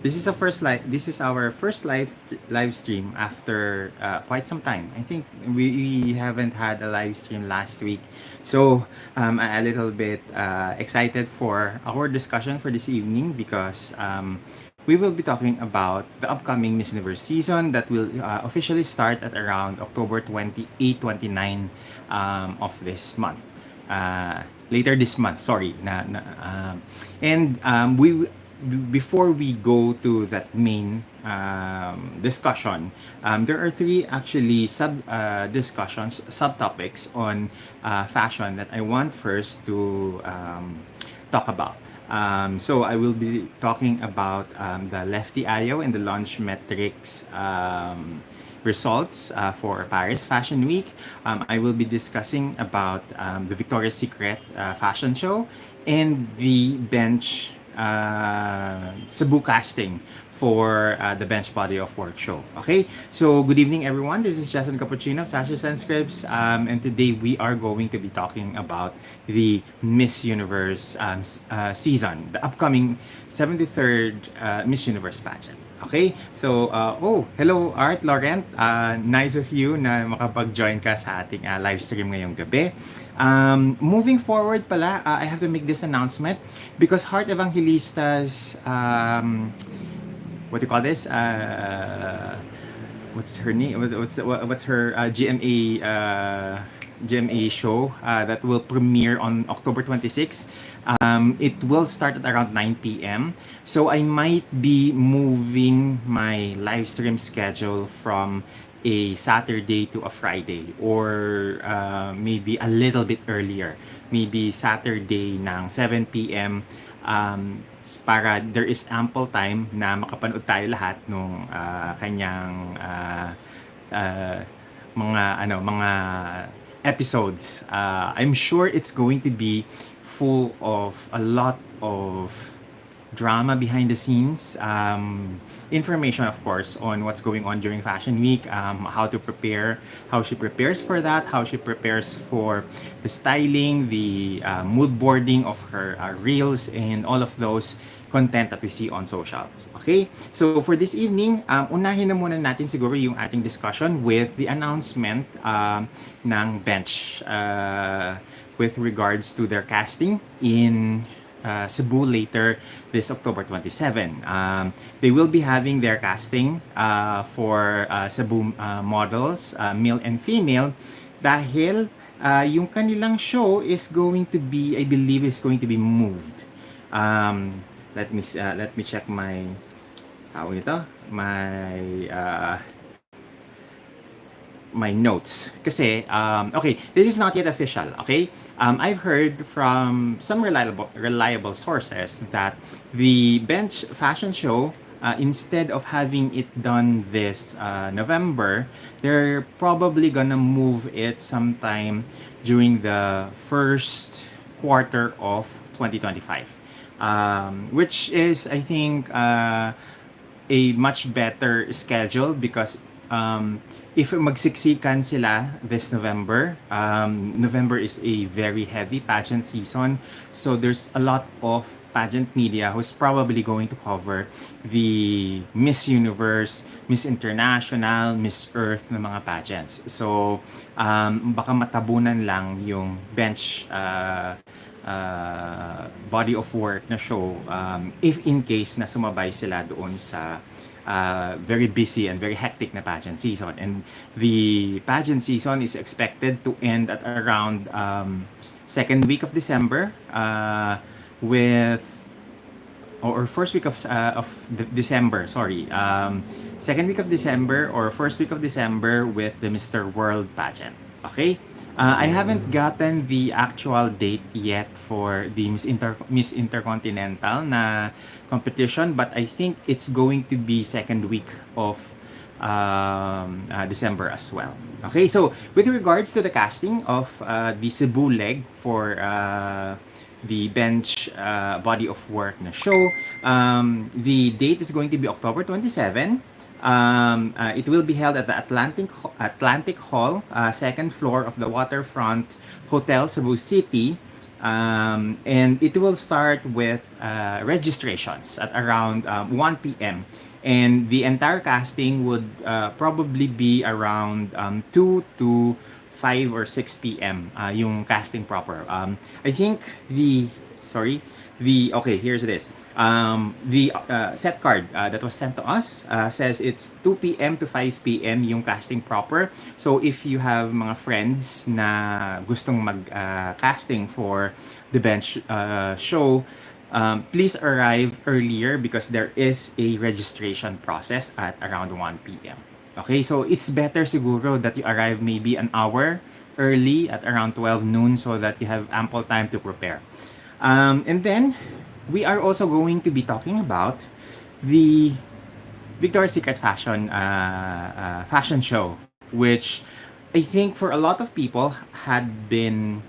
This is our first live stream after quite some time. I think we haven't had a live stream last week, so I'm a little bit excited for our discussion for this evening because we will be talking about the upcoming Miss Universe season that will officially start at around October 28, 29 of this month. Later this month, sorry. And before we go to that main discussion, there are three actually discussions, subtopics on fashion that I want first to talk about. So I will be talking about the Lefty IO and the launch metrics results for Paris Fashion Week. I will be discussing about the Victoria's Secret fashion show and the bench Cebu casting for the Bench Body of Work show. Okay, so good evening everyone. This is Justin Cappuccino of Sashes&Scripts, and today we are going to be talking about the Miss Universe season, the upcoming 73rd Miss Universe pageant. Okay, so hello Art, Laurent. Nice of you na makapag-join ka sa ating live stream ngayong gabi. Moving forward pala, I have to make this announcement because Heart Evangelista's what do you call this? What's her name? What's her GMA show that will premiere on October 26. It will start at around 9 p.m. So I might be moving my live stream schedule from a Saturday to a Friday or maybe a little bit earlier. Maybe Saturday ng 7 p.m. Para there is ample time na makapanood tayo lahat nung kanyang mga episodes. I'm sure it's going to be full of a lot of drama behind the scenes, information of course on what's going on during Fashion Week, how to prepare, how she prepares for that, how she prepares for the styling, the mood boarding of her reels, and all of those content that we see on socials. Okay? So for this evening, unahin na muna natin siguro yung ating discussion with the announcement ng bench with regards to their casting in Cebu later this October 27. They will be having their casting for Cebu models, male and female, dahil yung kanilang show is going to be, I believe, is going to be moved. Let me check my my notes kasi okay, this is not yet official. Okay, I've heard from some reliable sources that the bench fashion show, instead of having it done this November, they're probably gonna move it sometime during the first quarter of 2025, which is, I think, a much better schedule because if magsiksikan sila this November, November is a very heavy pageant season, so there's a lot of pageant media who's probably going to cover the Miss Universe, Miss International, Miss Earth na mga pageants. So baka matabunan lang yung bench body of work na show if in case na sumabay sila doon sa very busy and very hectic na pageant season. And the pageant season is expected to end at around second week of December with or first week of December, sorry. Second week of December or first week of December with the Mr. World pageant. Okay? I haven't gotten the actual date yet for the Miss Intercontinental na competition, but I think it's going to be second week of December as well. Okay, so with regards to the casting of the Cebu leg for the bench body of work na show, the date is going to be October 27. It will be held at the Atlantic Hall, second floor of the Waterfront Hotel, Cebu City. And it will start with registrations at around 1 p.m. And the entire casting would probably be around 2 to 5 or 6 p.m. Yung casting proper. I think okay, here's this. The set card that was sent to us says it's 2 p.m. to 5 p.m. yung casting proper. So if you have mga friends na gustong mag-casting for the bench show, please arrive earlier because there is a registration process at around 1 p.m. Okay, so it's better siguro that you arrive maybe an hour early at around 12 noon so that you have ample time to prepare. And then we are also going to be talking about the Victoria's Secret fashion show, which I think for a lot of people had been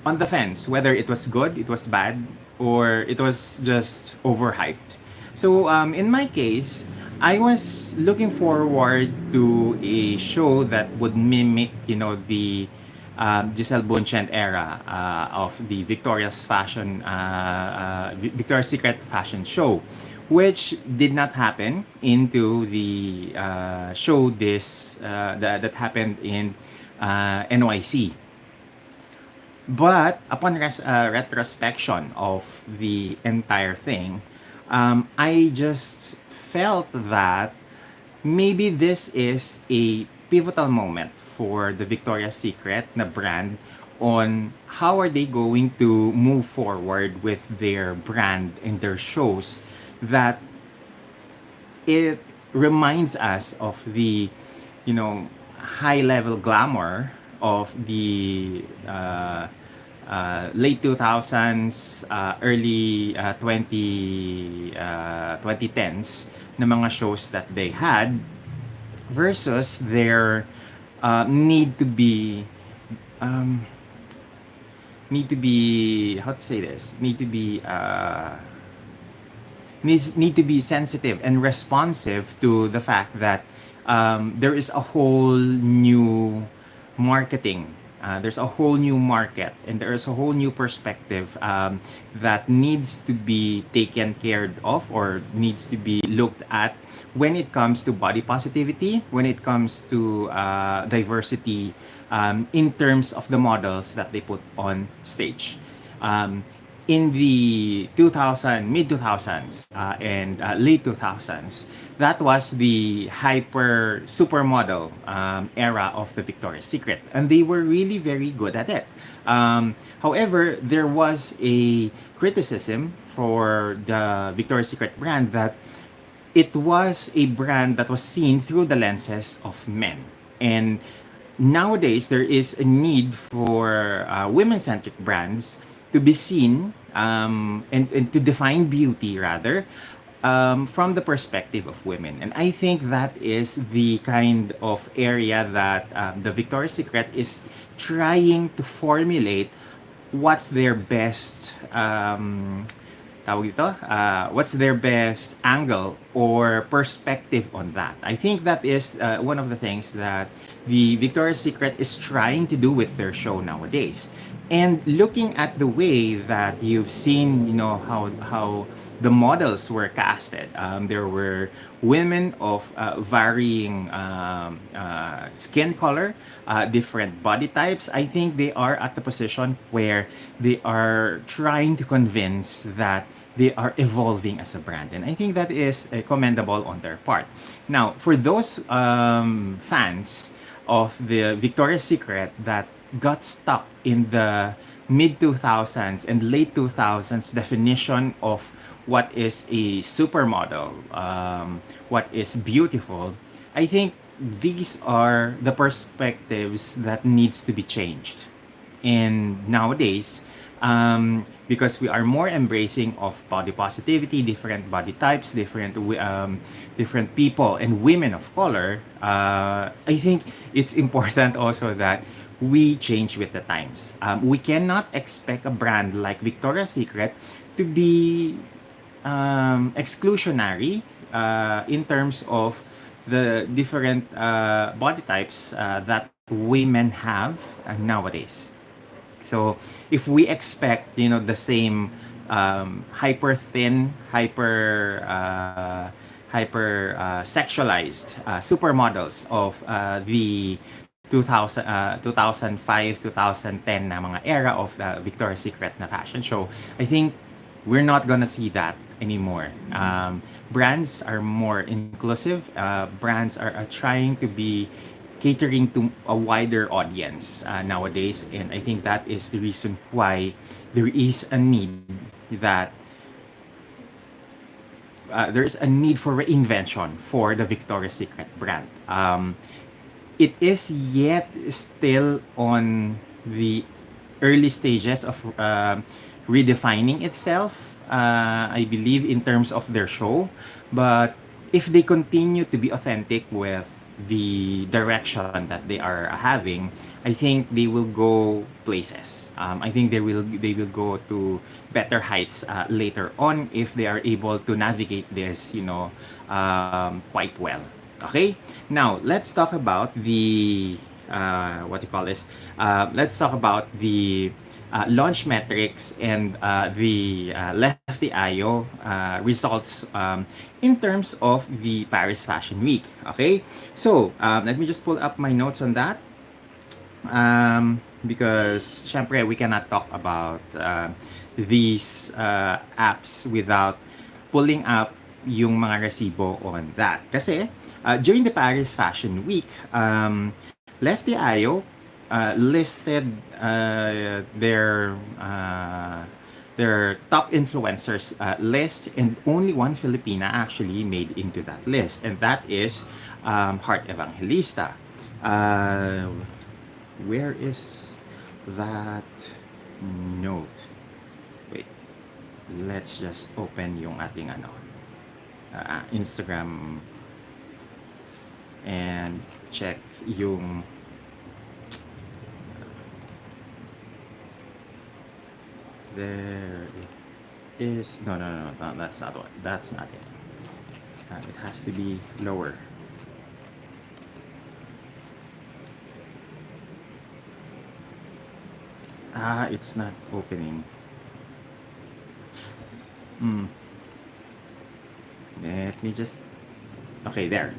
on the fence whether it was good, it was bad, or it was just overhyped. So in my case, I was looking forward to a show that would mimic, the Giselle Bundchen era of the Victoria's Secret fashion show, which did not happen into the show that happened in NYC. But upon retrospection of the entire thing, I just felt that maybe this is a pivotal moment for the Victoria's Secret na brand on how are they going to move forward with their brand and their shows that it reminds us of the, high level glamour of the late 2000s, early 2010s na mga shows that they had versus their need to be how to say this, need to be sensitive and responsive to the fact that there is a whole new marketing. There's a whole new market and there's a whole new perspective that needs to be taken care of or needs to be looked at when it comes to body positivity, when it comes to diversity in terms of the models that they put on stage. In the mid 2000s and late 2000s, that was the hyper supermodel era of the Victoria's Secret, and they were really very good at it. However, there was a criticism for the Victoria's Secret brand that it was a brand that was seen through the lenses of men. And nowadays, there is a need for women-centric brands to be seen and to define beauty rather from the perspective of women. And I think that is the kind of area that the Victoria's Secret is trying to formulate what's their best what's their best angle or perspective on that. I think that is one of the things that the Victoria's Secret is trying to do with their show nowadays. And looking at the way that you've seen, how the models were casted, there were women of varying skin color, different body types. I think they are at the position where they are trying to convince that they are evolving as a brand. And I think that is commendable on their part. Now, for those fans of the Victoria's Secret that got stuck in the mid 2000s and late 2000s definition of what is a supermodel, what is beautiful, I think these are the perspectives that needs to be changed. And nowadays, because we are more embracing of body positivity, different body types, different people and women of color, I think it's important also that we change with the times. We cannot expect a brand like Victoria's Secret to be exclusionary in terms of the different body types that women have nowadays. So if we expect, the same hyper thin, sexualized supermodels of the 2005, 2010 na mga era of the Victoria's Secret na fashion show, I think we're not gonna see that anymore. Brands are more inclusive. Brands are trying to be catering to a wider audience nowadays, and I think that is the reason why there is a need that there's a need for reinvention for the Victoria's Secret brand. It is yet still on the early stages of redefining itself, I believe, in terms of their show. But if they continue to be authentic with the direction that they are having, I think they will go places. I think they will go to better heights later on if they are able to navigate this, quite well. Okay, now let's talk about the what do you call this? Let's talk about the launch metrics and the Lefty Ayo results in terms of the Paris Fashion Week. Okay, so let me just pull up my notes on that. Because syempre we cannot talk about these apps without pulling up yung mga resibo on that. Kasi during the Paris Fashion Week, Lefty Ayo listed their top influencers list, and only one Filipina actually made into that list, and that is Heart Evangelista. Where is that note? Wait, let's just open yung ating Instagram and check yung there is no, that's not what, that's not it. It has to be lower. It's not opening. Let me just, okay, there.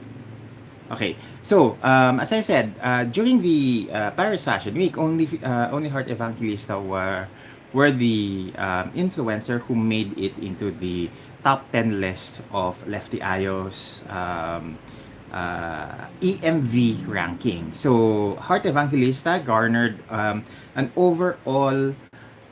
Okay, so as I said, during the Paris Fashion Week, only Heart Evangelista were the influencer who made it into the top 10 list of Lefty Ayo's EMV ranking. So Heart Evangelista garnered an overall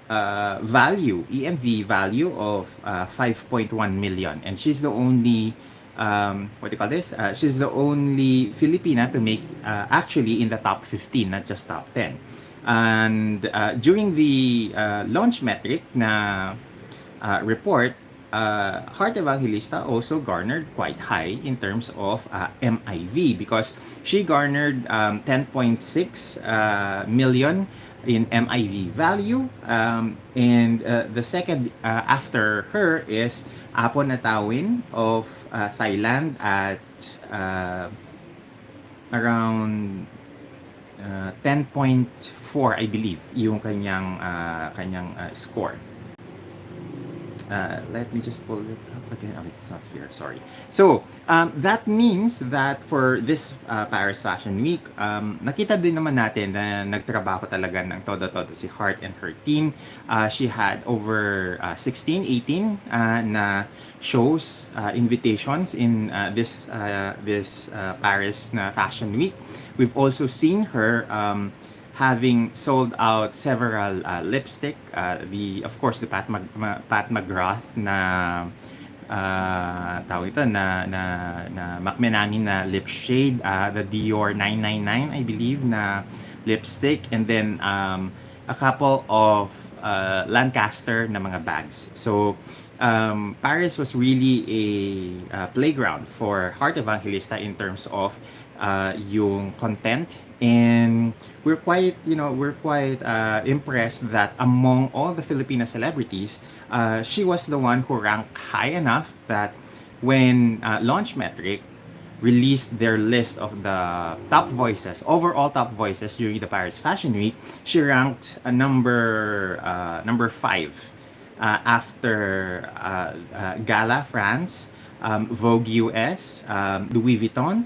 value, EMV value of 5.1 million, and she's the only what do you call this? She's the only Filipina to make actually in the top 15, not just top 10. And during the launch metric na report, Heart Evangelista also garnered quite high in terms of MIV, because she garnered 10.6 million in MIV value, and the second after her is Apo Natawin of Thailand at around 10.4, I believe, yung kanyang score. Let me just pull it up again. Oh, it's not here. Sorry. So, that means that for this Paris Fashion Week, nakita din naman natin na nagtrabaho talaga ng todo-todo si Heart and her team. She had over 16, 18 na shows, invitations in this Paris na Fashion Week. We've also seen her having sold out several lipstick, of course the Pat McGrath na tawag ito na Macmenami na lip shade, the Dior 999 I believe na lipstick, and then a couple of Lancaster na mga bags. So Paris was really a playground for Heart Evangelista in terms of yung content, and we're quite impressed that among all the Filipino celebrities, she was the one who ranked high enough that when launch metric released their list of the top voices, overall top voices during the Paris Fashion Week, she ranked number 5 after Gala France, Vogue US, Louis Vuitton,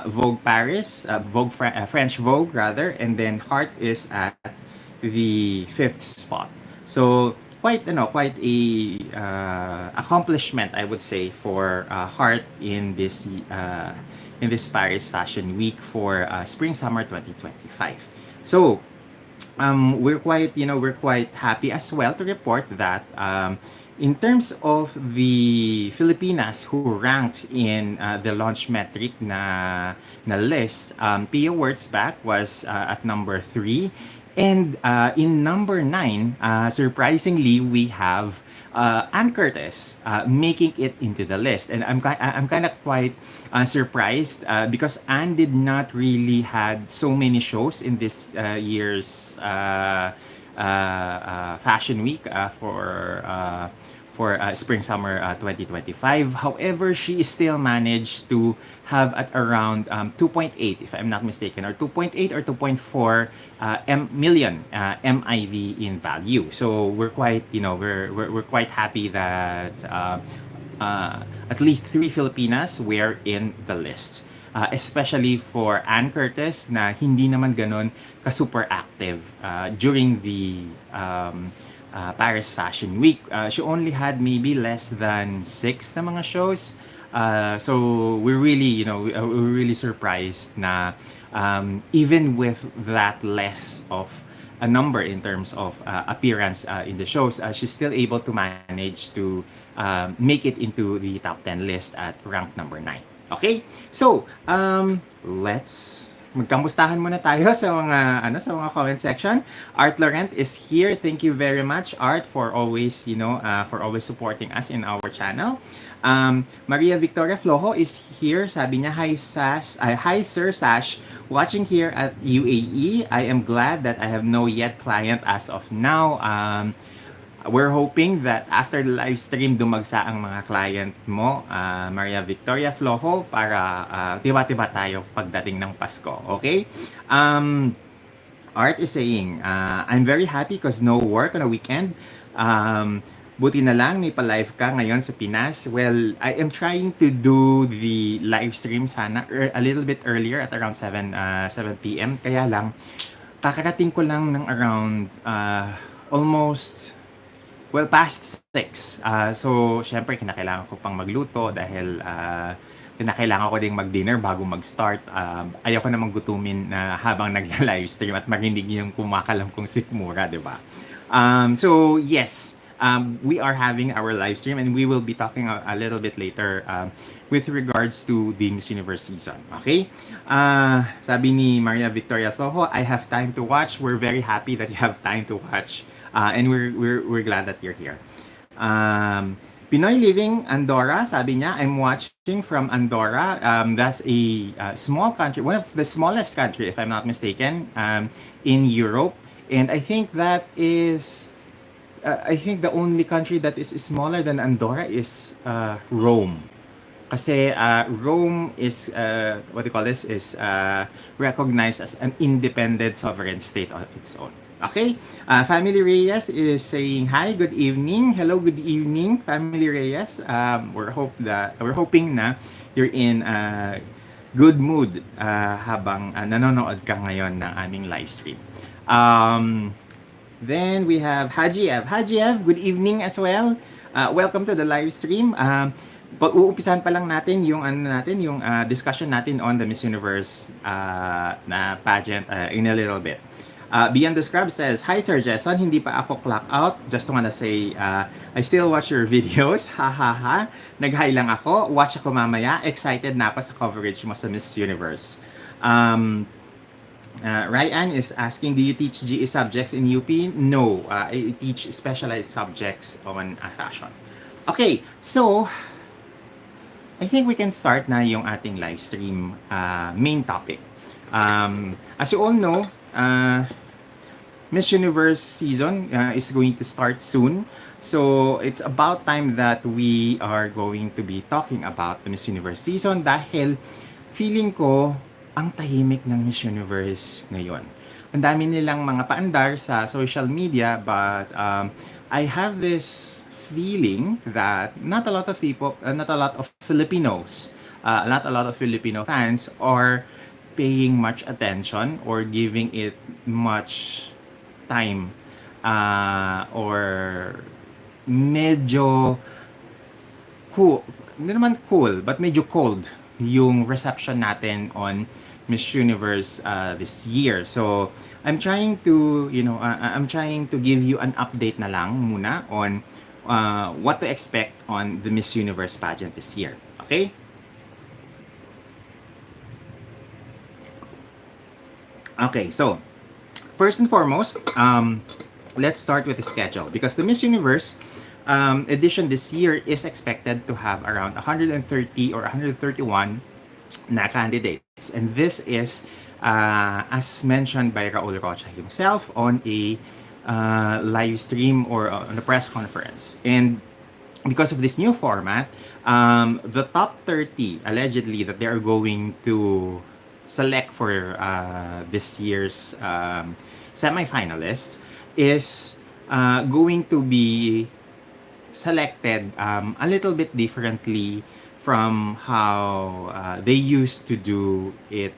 Vogue Paris, French Vogue rather, and then Heart is at the 5th spot. So quite a accomplishment, I would say, for Heart in this Paris Fashion Week for Spring Summer 2025. So we're quite happy as well to report that in terms of the Filipinas who ranked in the launch metric na list, Pia Wurtzbach was at number 3. And in number 9, surprisingly, we have Ann Curtis making it into the list. And I'm kind of quite surprised because Ann did not really had so many shows in this year's Fashion Week for Spring Summer 2025. However, she still managed to have at around 2.8, if I'm not mistaken, or 2.8 or 2.4 million MIV in value. So we're quite, we're quite happy that at least 3 Filipinas were in the list. Especially for Ann Curtis na hindi naman ganun ka-super active during the Paris Fashion Week. She only had maybe less than 6 na mga shows. So we're really, we're really surprised na even with that less of a number in terms of appearance in the shows, she's still able to manage to make it into the top 10 list at rank number 9. Okay? So, let's magkamustahan muna tayo sa mga comment section. Art Laurent is here. Thank you very much, Art, for always, for always supporting us in our channel. Maria Victoria Flojo is here. Sabi niya, hi Sir Sash, watching here at UAE. I am glad that I have no yet client as of now. We're hoping that after the live stream, dumagsa ang mga client mo, Maria Victoria Flojo, para tiba-tiba tayo pagdating ng Pasko. Okay? Art is saying, I'm very happy because no work on a weekend. Buti na lang, may pa-live ka ngayon sa Pinas. Well, I am trying to do the live stream sana a little bit earlier at around 7 p.m. Kaya lang, kakarating ko lang ng around almost past 6. So, syempre, kinakailangan ko pang magluto dahil kinakailangan ko ding mag-dinner bago mag-start. Ayoko namang gutumin na habang nagla-livestream at marinig yung kumakalam kong sikmura, di ba? So, yes, we are having our live stream and we will be talking a little bit later with regards to the Miss Universe season. Okay? Sabi ni Maria Victoria Flojo, I have time to watch. We're very happy that you have time to watch. And we're glad that you're here. Pinoy Living Andorra, sabi niya, I'm watching from Andorra. That's a small country, one of the smallest country, if I'm not mistaken, in Europe. And I think that is, I think the only country that is smaller than Andorra is Rome. Kasi Rome is, what do you call this, is recognized as an independent sovereign state of its own. Okay, Family Reyes is saying hi, good evening. Hello, good evening, Family Reyes. We're hoping na you're in good mood habang nanonood ka ngayon ng aming live stream. Then we have Haji Ev. Haji Ev, good evening as well. Welcome to the live stream. Pag-uumpisahan pa lang natin yung yung discussion natin on the Miss Universe na pageant in a little bit. Beyond the Scrub says, hi Sir Jason, hindi pa ako clock out. Just wanna say, I still watch your videos. Ha ha ha. Nag-hi lang ako. Watch ako mamaya. Excited na ako sa coverage mo sa Miss Universe. Ryan is asking, do you teach GE subjects in UP? No, I teach specialized subjects on fashion. Okay, so I think we can start na yung ating live stream main topic. As you all know, Miss Universe season is going to start soon. So, it's about time that we are going to be talking about the Miss Universe season dahil feeling ko ang tahimik ng Miss Universe ngayon. Ang dami nilang mga paandar sa social media but I have this feeling that not a lot of people, not a lot of Filipinos, not a lot of Filipino fans are paying much attention or giving it much time or medyo cool, hindi naman cool, but medyo cold yung reception natin on Miss Universe this year. So, I'm trying to, I'm trying to give you an update na lang muna on what to expect on the Miss Universe pageant this year. Okay? Okay, so, first and foremost, let's start with the schedule because the Miss Universe edition this year is expected to have around 130 or 131 na candidates. And this is, as mentioned by Raul Rocha himself on a live stream or on a press conference. And because of this new format, the top 30 allegedly that they are going to select for this year's semifinalists is going to be selected a little bit differently from how they used to do it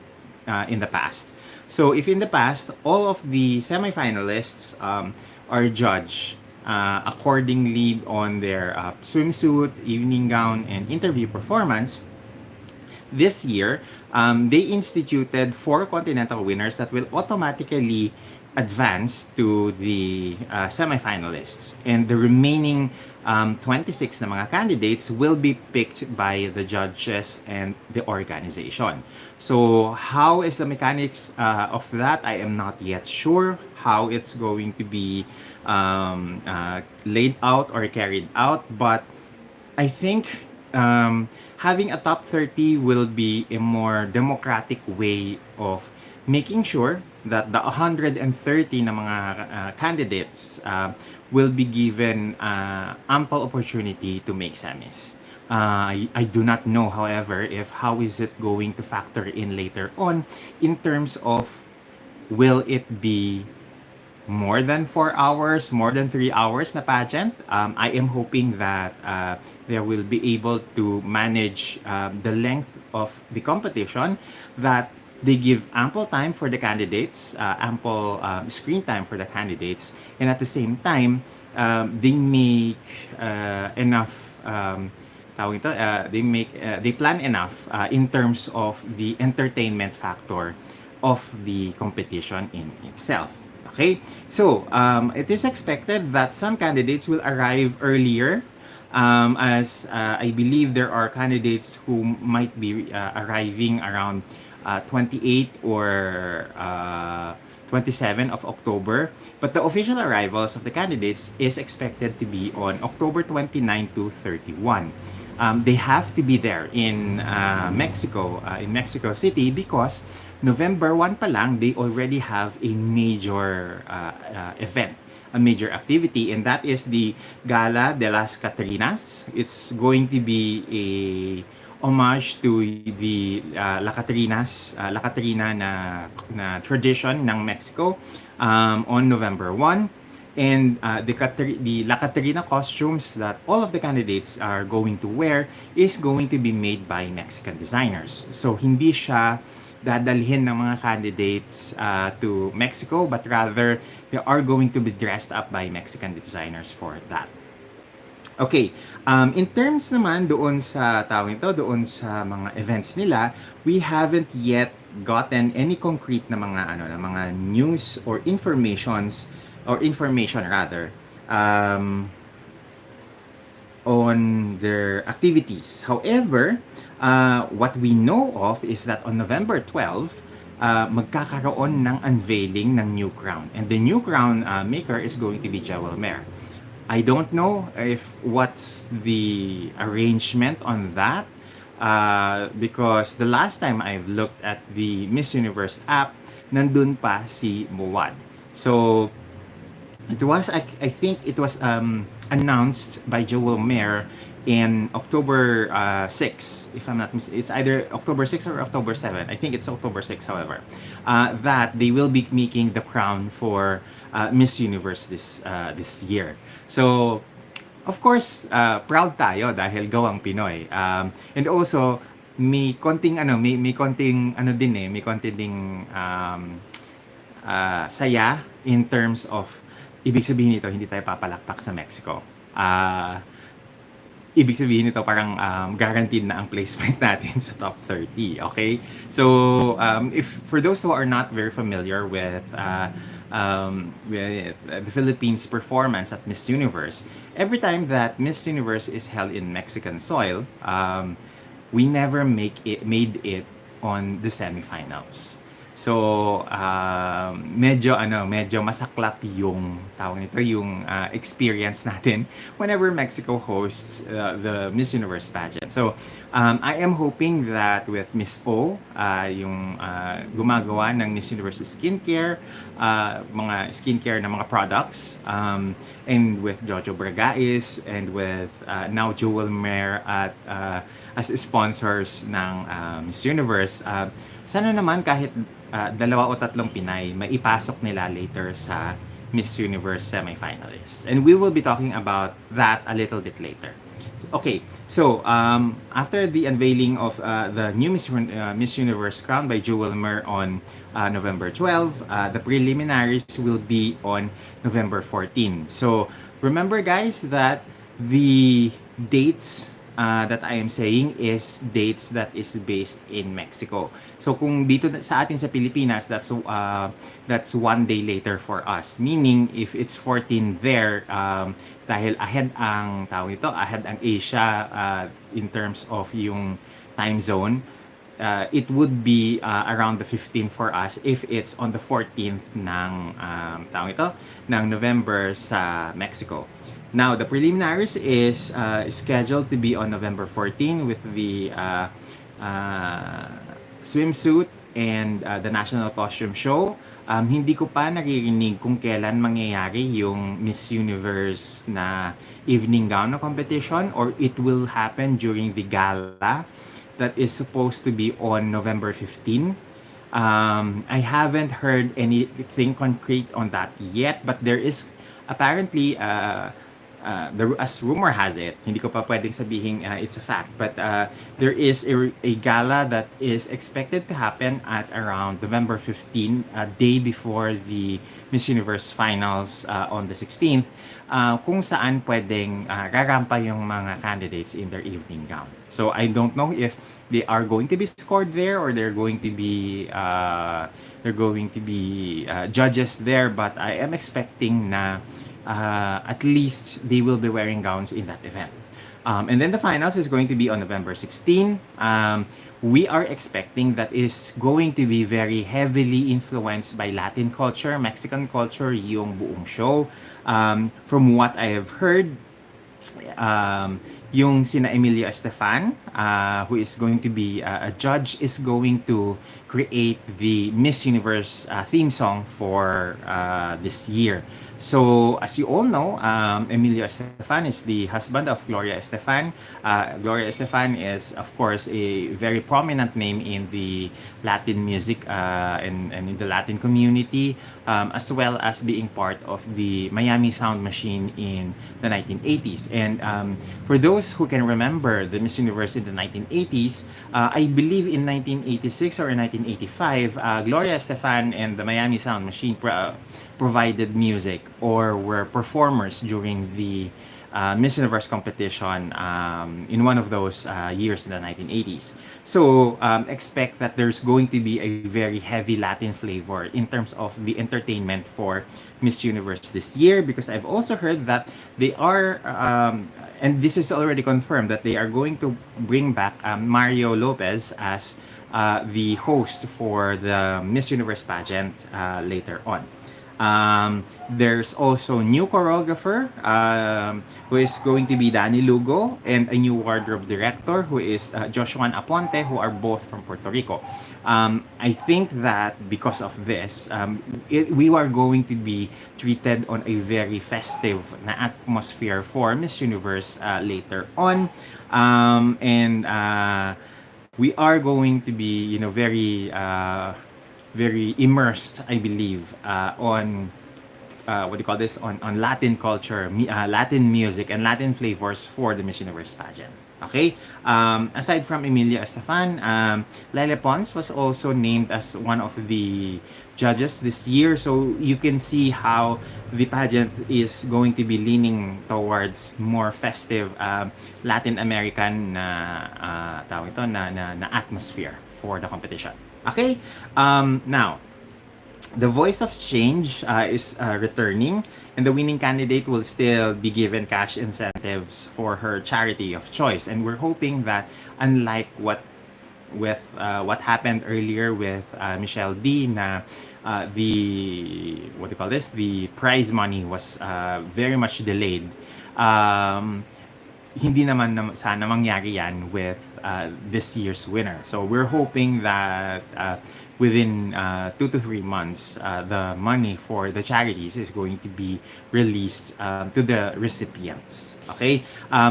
in the past. So if in the past, all of the semifinalists are judged accordingly on their swimsuit, evening gown, and interview performance, this year, they instituted 4 continental winners that will automatically advance to the semifinalists. And the remaining 26 na mga candidates will be picked by the judges and the organization. So, how is the mechanics of that? I am not yet sure how it's going to be laid out or carried out, but I think having a top 30 will be a more democratic way of making sure that the 130 na mga candidates will be given ample opportunity to make semis. I do not know, however, if how is it going to factor in later on in terms of will it be more than 4 hours, more than 3 hours na pageant. I am hoping that they will be able to manage the length of the competition, that they give ample time for the candidates, ample screen time for the candidates, and at the same time, they make enough they plan enough in terms of the entertainment factor of the competition in itself. Okay, so it is expected that some candidates will arrive earlier, as I believe there are candidates who might be arriving around 28 or 27 of October. But the official arrivals of the candidates is expected to be on October 29 to 31. They have to be there in Mexico City, because November 1 pa lang, they already have a major event, a major activity, and that is the Gala de las Catrinas. It's going to be a homage to the La Catrina na tradition ng Mexico on November 1. And the La Catrina costumes that all of the candidates are going to wear is going to be made by Mexican designers. So hindi siya dadalhin ng mga candidates to Mexico, but rather they are going to be dressed up by Mexican designers for that. Okay, in terms naman doon sa doon sa mga events nila, we haven't yet gotten any concrete na mga news or information rather on their activities. However, what we know of is that on November 12, magkakaroon ng unveiling ng new crown. And the new crown maker is going to be Jewel Mer. I don't know if what's the arrangement on that, because the last time I've looked at the Miss Universe app, nandun pa si Muwad. So, it was, I think it was announced by Joel Mayer in October 6, if I'm not mistaken. It's either October 6 or October 7. I think it's October 6, however, that they will be making the crown for Miss Universe this year. So, of course, proud tayo dahil gawang Pinoy. And also, may konting ano din may konting ding saya in terms of ibig sabihin nito hindi tayo papalakpak sa Mexico. Ibig sabihin nito parang guaranteed na ang placement natin sa top 30, okay? So, if for those who are not very familiar with the Philippines performance at Miss Universe, every time that Miss Universe is held in Mexican soil, we never made it on the semifinals. So, medyo masaklap yung tawag nito, yung experience natin whenever Mexico hosts the Miss Universe pageant. So, I am hoping that with Miss O, yung gumagawa ng Miss Universe skincare, mga skincare na mga products, and with Jojo Bragais, and with now Joel Mayer at as sponsors ng Miss Universe, sana naman kahit dalawa o tatlong Pinay, maipasok nila later sa Miss Universe semifinalists. And we will be talking about that a little bit later. Okay, so after the unveiling of the new Miss Universe crown by Joel Mayer on November 12, the preliminaries will be on November 14. So remember guys that the dates that I am saying is dates that is based in Mexico. So kung dito sa atin sa Pilipinas, that's one day later for us. Meaning if it's 14 there, dahil ahead ang ahead ang Asia in terms of yung time zone, it would be around the 15th for us if it's on the 14th ng ng November sa Mexico. Now, the preliminaries is scheduled to be on November 14 with the swimsuit and the national costume show. Hindi ko pa naririnig kung kailan mangyayari yung Miss Universe na evening gown na competition, or it will happen during the gala that is supposed to be on November 15. I haven't heard anything concrete on that yet, but there is apparently as rumor has it, hindi ko pa pwedeng sabihin it's a fact, but there is a gala that is expected to happen at around November 15, a day before the Miss Universe finals on the 16th, kung saan pwedeng rarampa yung mga candidates in their evening gown. So I don't know if they are going to be scored there or they're going to be judges there, but I am expecting na at least they will be wearing gowns in that event. And then the finals is going to be on November 16. We are expecting that is going to be very heavily influenced by Latin culture, Mexican culture, yung buong show. From what I have heard, yung sina Emilio Estefan, who is going to be a judge, is going to create the Miss Universe theme song for this year. So, as you all know, Emilio Estefan is the husband of Gloria Estefan. Gloria Estefan is, of course, a very prominent name in the Latin music and in the Latin community, as well as being part of the Miami Sound Machine in the 1980s. And for those who can remember the Miss Universe in the 1980s, I believe in 1986 or 1985, Gloria Estefan and the Miami Sound Machine provided music or were performers during the Miss Universe competition in one of those years in the 1980s. So expect that there's going to be a very heavy Latin flavor in terms of the entertainment for Miss Universe this year, because I've also heard that they are, and this is already confirmed, that they are going to bring back Mario Lopez as the host for the Miss Universe pageant later on. There's also new choreographer who is going to be Danny Lugo, and a new wardrobe director who is Joshua Aponte, who are both from Puerto Rico. I think that because of this, we are going to be treated on a very festive na atmosphere for Miss Universe later on. And we are going to be, very immersed, I believe, on what do you call this, on Latin culture, Latin music, and Latin flavors for the Miss Universe pageant. Okay. Aside from Emilia Estefan, Lele Pons was also named as one of the judges this year. So you can see how the pageant is going to be leaning towards more festive Latin American tawag ito, na atmosphere for the competition. Okay. Now, the Voice of Change is returning, and the winning candidate will still be given cash incentives for her charity of choice. And we're hoping that, unlike what happened earlier with Michelle D, na the what do you call this, the prize money was very much delayed. Hindi naman sana mangyari yan with this year's winner. So we're hoping that within 2 to 3 months, the money for the charities is going to be released to the recipients. Okay?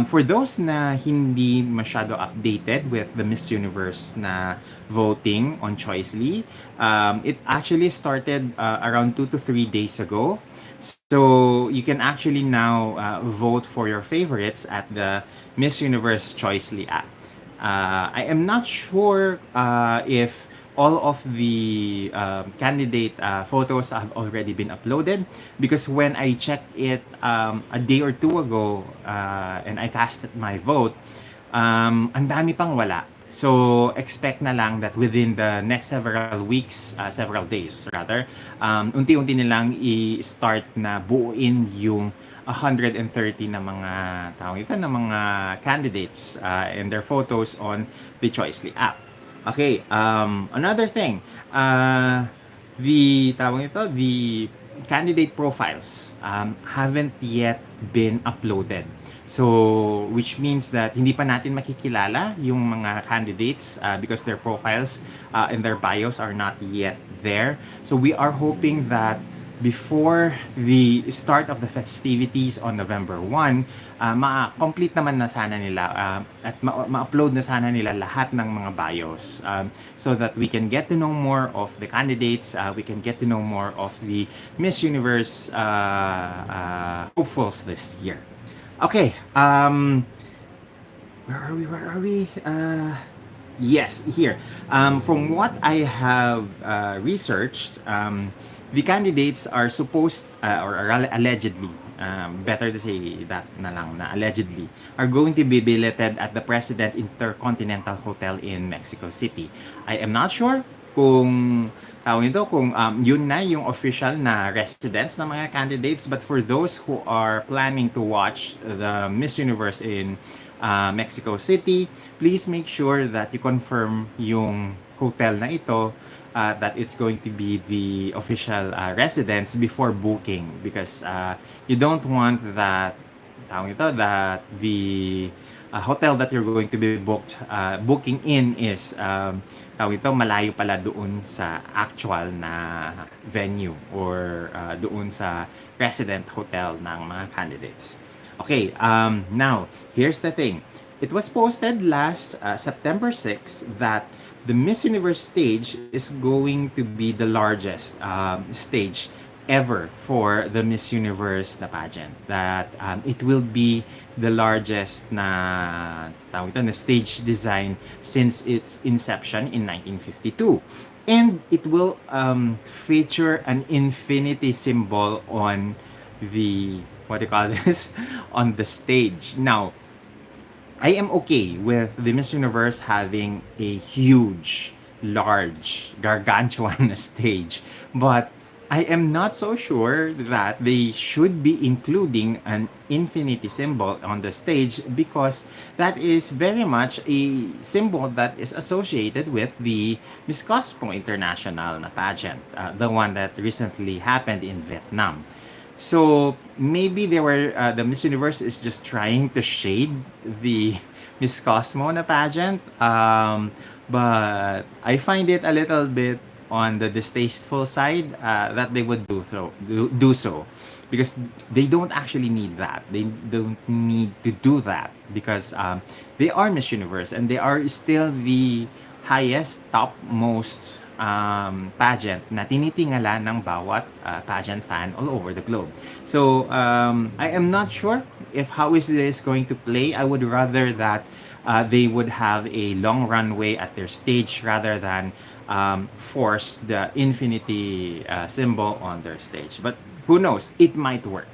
For those na hindi masyado updated with the Miss Universe na voting on Choicely, it actually started around 2 to 3 days ago. So you can actually now vote for your favorites at the Miss Universe Choicely app. I am not sure if all of the candidate photos have already been uploaded, because when I checked it a day or two ago and I casted my vote, ang dami pang wala. So expect na lang that within the next several weeks, several days rather, unti-unti nilang i-start na buuin yung 130 na mga tawag ito, na mga candidates and their photos on the Choicely app. Okay, another thing, the tawag ito, the candidate profiles haven't yet been uploaded. So, which means that hindi pa natin makikilala yung mga candidates because their profiles and their bios are not yet there. So, we are hoping that before the start of the festivities on November 1, ma-complete naman na sana nila at ma-upload na sana nila lahat ng mga bios so that we can get to know more of the candidates, we can get to know more of the Miss Universe hopefuls this year. Okay, where are we? Yes, here. From what I have researched, the candidates are supposed, or allegedly, better to say that na lang, na allegedly, are going to be billeted at the President Intercontinental Hotel in Mexico City. I am not sure kung kung yun na yung official na residence ng mga candidates, but for those who are planning to watch the Miss Universe in Mexico City, please make sure that you confirm yung hotel na ito, that it's going to be the official residence before booking, because you don't want that that the hotel that you're going to be booking in is malayo pala doon sa actual na venue or doon sa resident hotel ng mga candidates. Okay, now here's the thing. It was posted last September 6 that the Miss Universe stage is going to be the largest stage ever for the Miss Universe na pageant. That it will be the largest na stage design since its inception in 1952. And it will feature an infinity symbol on the, what do you call this, on the stage. Now, I am okay with the Miss Universe having a huge, large, gargantuan stage. But I am not so sure that they should be including an infinity symbol on the stage because that is very much a symbol that is associated with the Miss Cosmo International na pageant, the one that recently happened in Vietnam. So maybe they were the Miss Universe is just trying to shade the Miss Cosmo na pageant. But I find it a little bit on the distasteful side that they would do so because they don't actually need that. They don't need to do that because they are Miss Universe and they are still the highest, topmost pageant na tinitingala ng bawat pageant fan all over the globe. So, I am not sure if how is this going to play. I would rather that they would have a long runway at their stage rather than force the infinity symbol on their stage. But who knows? It might work.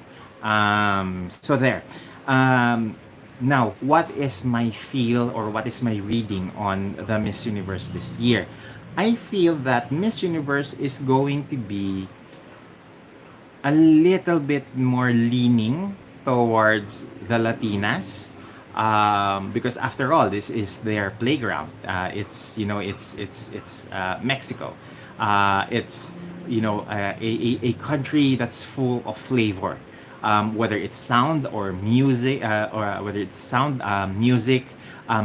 So there. Now, what is my feel or what is my reading on the Miss Universe this year? I feel that Miss Universe is going to be a little bit more leaning towards the Latinas because after all, this is their playground. It's it's Mexico. It's a country that's full of flavor. Whether it's sound or music, or whether it's sound, music,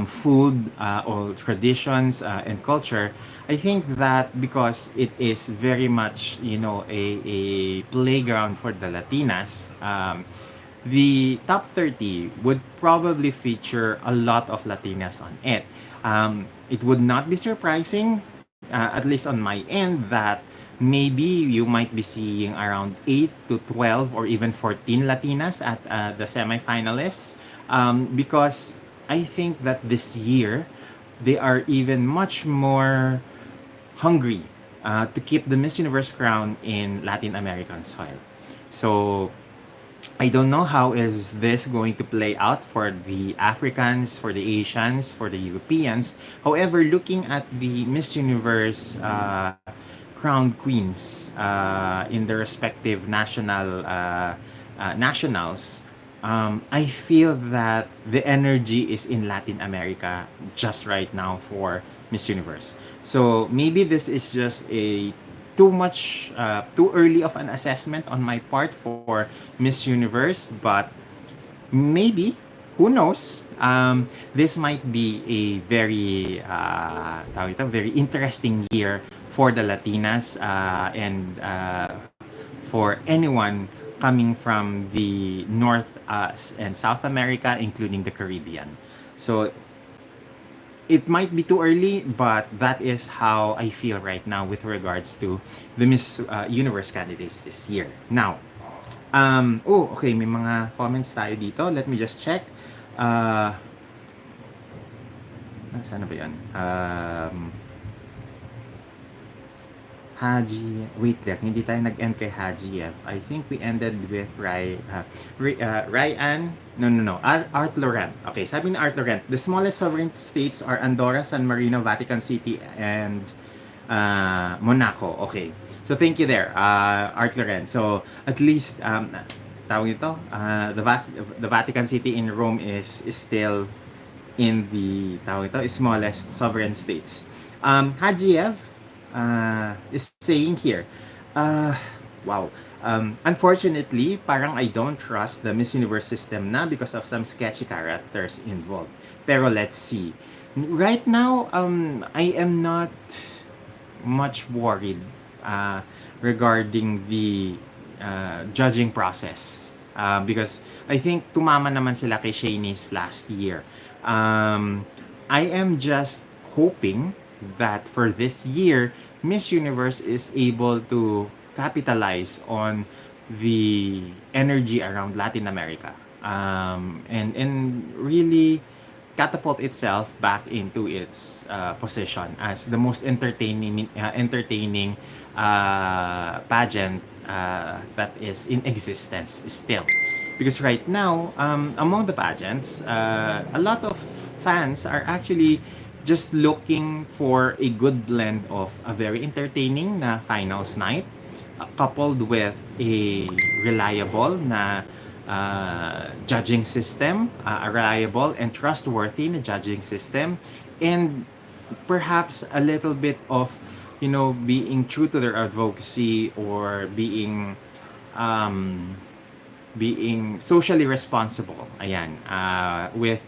food, or traditions and culture, I think that because it is very much a playground for the Latinas, the top 30 would probably feature a lot of Latinas on it. It would not be surprising, at least on my end, that maybe you might be seeing around 8 to 12 or even 14 Latinas at the semifinalists because I think that this year they are even much more hungry to keep the Miss Universe crown in Latin American soil. So I don't know how is this going to play out for the Africans, for the Asians, for the Europeans. However, looking at the Miss Universe crowned queens in the respective nationals, I feel that the energy is in Latin America just right now for Miss Universe. So maybe this is just a too early of an assessment on my part for Miss Universe, but maybe who knows? This might be a very interesting year for the Latinas and for anyone coming from the North and South America, including the Caribbean. So it might be too early, but that is how I feel right now with regards to the Miss Universe candidates this year. Now, okay, may mga comments tayo dito. Let me just check. Saan na ba yun? Haji, wait lang, hindi tayo nag-end kay Haji F. I think we ended with Ryan, no, Art Laurent. Okay, sabi ni Art Laurent, the smallest sovereign states are Andorra, San Marino, Vatican City, and Monaco. Okay, so thank you there, Art Laurent. So at least, tawag ito, the Vatican City in Rome is still in the smallest sovereign states. Haji F is saying here, wow, unfortunately, parang I don't trust the Miss Universe system na because of some sketchy characters involved. Pero let's see. Right now, I am not much worried regarding the judging process because I think tumama naman sila kay Shanice last year. I am just hoping that for this year, Miss Universe is able to capitalize on the energy around Latin America and really catapult itself back into its position as the most entertaining pageant that is in existence still. Because right now, among the pageants, a lot of fans are actually just looking for a good blend of a very entertaining na finals night, coupled with a reliable na judging system, a reliable and trustworthy na judging system, and perhaps a little bit of, being true to their advocacy, or um, being socially responsible. Ayan, with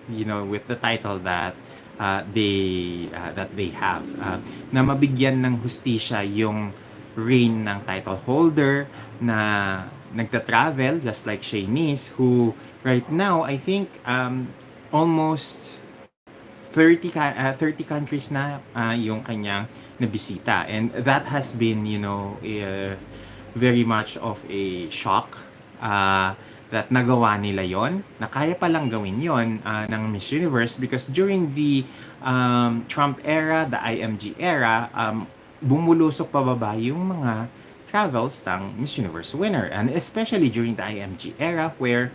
the title that they have, na mabigyan ng hustisya yung reign ng title holder na nagta-travel just like Shanice, who right now I think almost 30 countries na yung kanyang nabisita, and that has been, very much of a shock, that nagawa nila yon, na kaya palang gawin yon ng Miss Universe, because during the Trump era, the IMG era, bumulusok pababa yung mga travels ng Miss Universe winner, and especially during the IMG era, where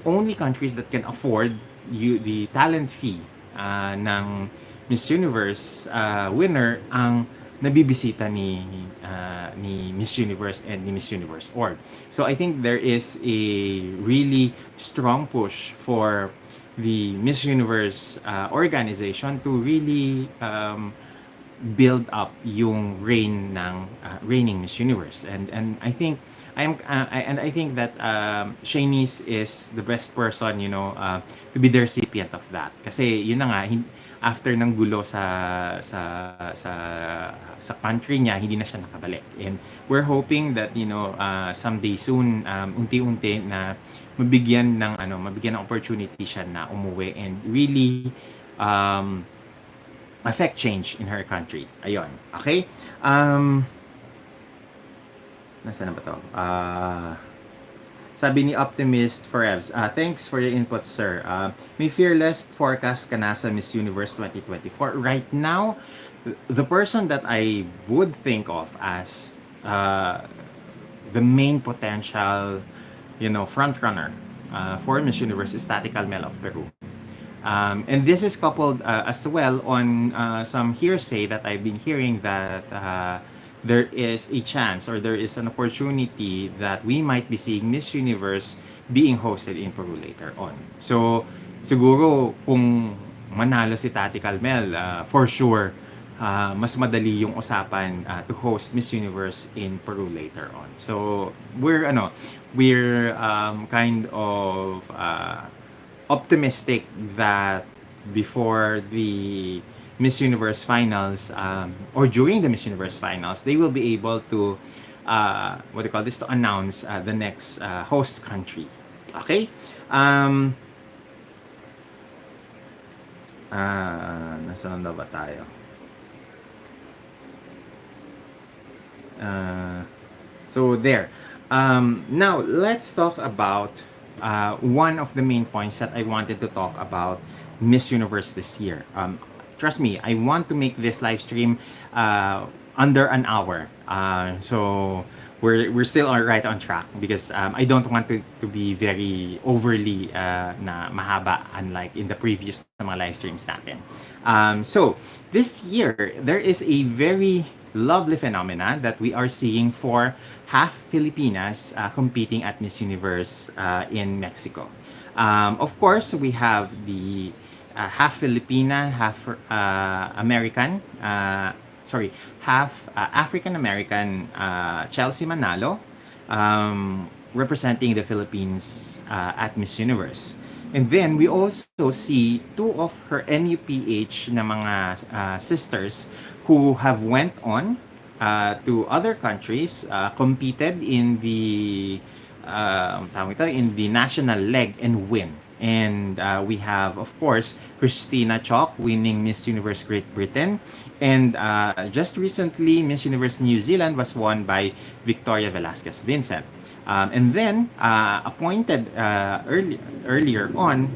only countries that can afford the talent fee ng Miss Universe winner ang nabibisita ni Miss Universe and ni Miss Universe org. So I think there is a really strong push for the Miss Universe organization to really build up yung reigning Miss Universe, and I think that Shanice is the best person, to be the recipient of that, kasi yun na nga, after ng gulo sa sa country niya, hindi na siya nakabalik, and we're hoping that, someday soon, unti-unti na mabigyan ng opportunity siya na umuwi and really affect change in her country. Ayun. Okay? Nasaan na ba to? Sabi ni Optimist Forever, thanks for your input, sir. May fearless forecast ka na sa Miss Universe 2024. Right now, the person that I would think of as the main potential, front runner for Miss Universe is Tati Calmel of Peru. And this is coupled as well on some hearsay that I've been hearing, that there is a chance, or there is an opportunity, that we might be seeing Miss Universe being hosted in Peru later on. So, siguro kung manalo si Tati Calmel, for sure, mas madali yung usapan to host Miss Universe in Peru later on. So, we're kind of optimistic that before the Miss Universe finals, or during the Miss Universe finals, they will be able to to announce the next host country. Okay? Nasaan na ba tayo? So there. Now let's talk about one of the main points that I wanted to talk about Miss Universe this year. Trust me, I want to make this live stream under an hour. So we're still right on track, because I don't want to be very overly na mahaba, unlike in the previous mga live streams natin. So this year, there is a very lovely phenomena that we are seeing for half Filipinas competing at Miss Universe in Mexico. Of course, we have the half Filipina, half American, half African American Chelsea Manalo, representing the Philippines at Miss Universe. And then we also see two of her NUPH na mga sisters who have went on to other countries, competed in the national leg and win. And we have, of course, Christina Chok winning Miss Universe Great Britain. And just recently, Miss Universe New Zealand was won by Victoria Velasquez Vincent. And then, appointed earlier on,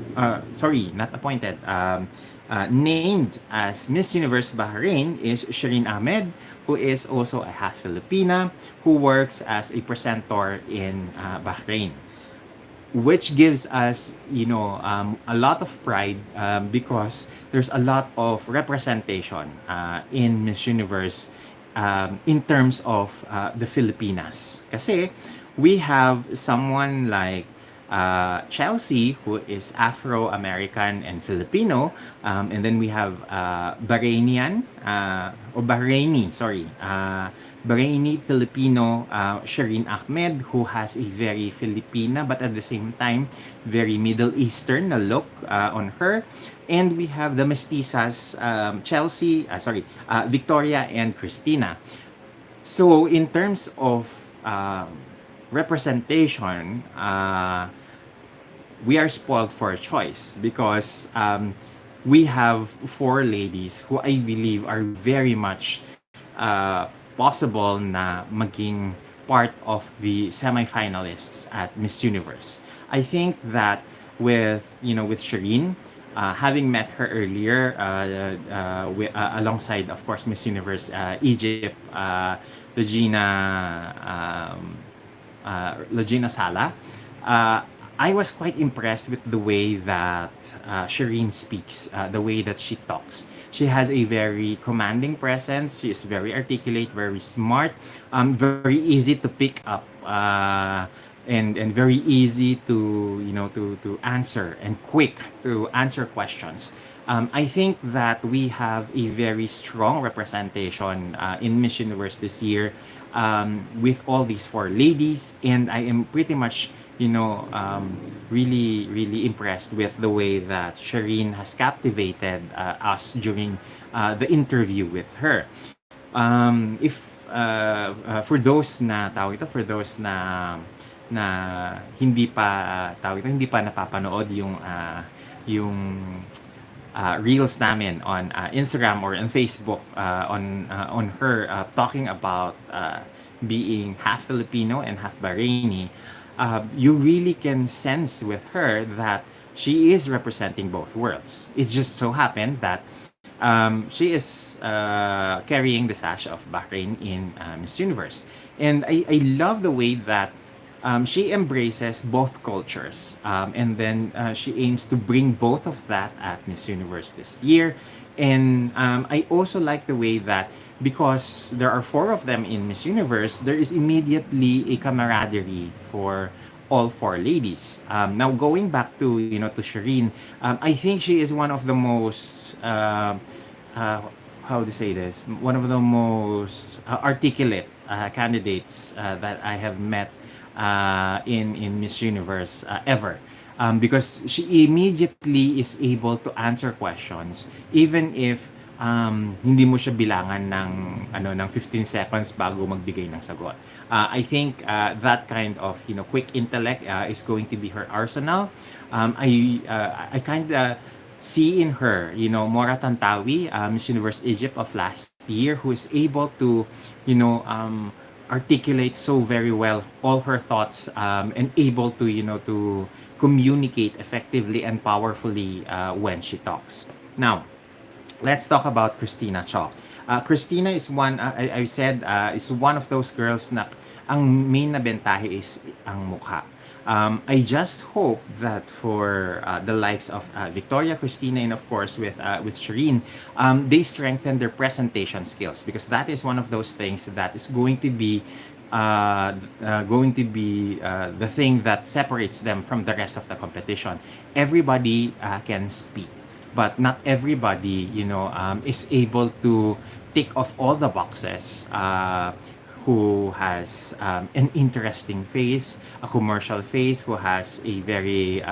named as Miss Universe Bahrain is Shireen Ahmed, who is also a half Filipina, who works as a presenter in Bahrain. Which gives us, a lot of pride, because there's a lot of representation in Miss Universe in terms of the Filipinas. Kasi we have someone like Chelsea, who is Afro-American and Filipino, and then we have Bahrainian, or Bahraini, sorry, Bahraini Filipino Shireen Ahmed, who has a very Filipina but at the same time very Middle Eastern na look on her. And we have the mestizas, Victoria and Christina. So in terms of representation, we are spoiled for a choice because we have four ladies who I believe are very much possible na maging part of the semifinalists at Miss Universe. I think that with Shireen, having met her earlier alongside, of course, Miss Universe Egypt, Regina Sala, I was quite impressed with the way that Shireen speaks, the way that she talks. She has a very commanding presence. She is very articulate, very smart, very easy to pick up, and very easy to answer, and quick to answer questions. I think that we have a very strong representation in Miss Universe this year, with all these four ladies, and I am pretty much really, really impressed with the way that Shireen has captivated us during the interview with her. If For those na for those na hindi pa napapanood yung reels namin on Instagram or on Facebook, on her talking about being half Filipino and half Bahraini. You really can sense with her that she is representing both worlds. It just so happened that she is carrying the sash of Bahrain in Miss Universe. And I love the way that she embraces both cultures. And then she aims to bring both of that at Miss Universe this year. And I also like the way that, because there are four of them in Miss Universe, there is immediately a camaraderie for all four ladies. Now going back to Shireen, I think she is one of the most how to say this, one of the most articulate candidates that I have met in Miss Universe ever. Because she immediately is able to answer questions even if hindi mo siya bilangan ng 15 seconds bago magbigay ng sagot. I think that kind of quick intellect is going to be her arsenal. I kind of see in her Mora Tantawi, Miss Universe Egypt of last year, who is able to articulate so very well all her thoughts, and able to communicate effectively and powerfully when she talks. Now, let's talk about Christina Chalk. Christina is one, I said, is one of those girls na ang main na bentahe is ang mukha. I just hope that for the likes of Victoria, Christina, and of course with Shireen, they strengthen their presentation skills, because that is one of those things that is going to be the thing that separates them from the rest of the competition. Everybody can speak, but not everybody is able to tick off all the boxes. Who has an interesting face, a commercial face, who has a very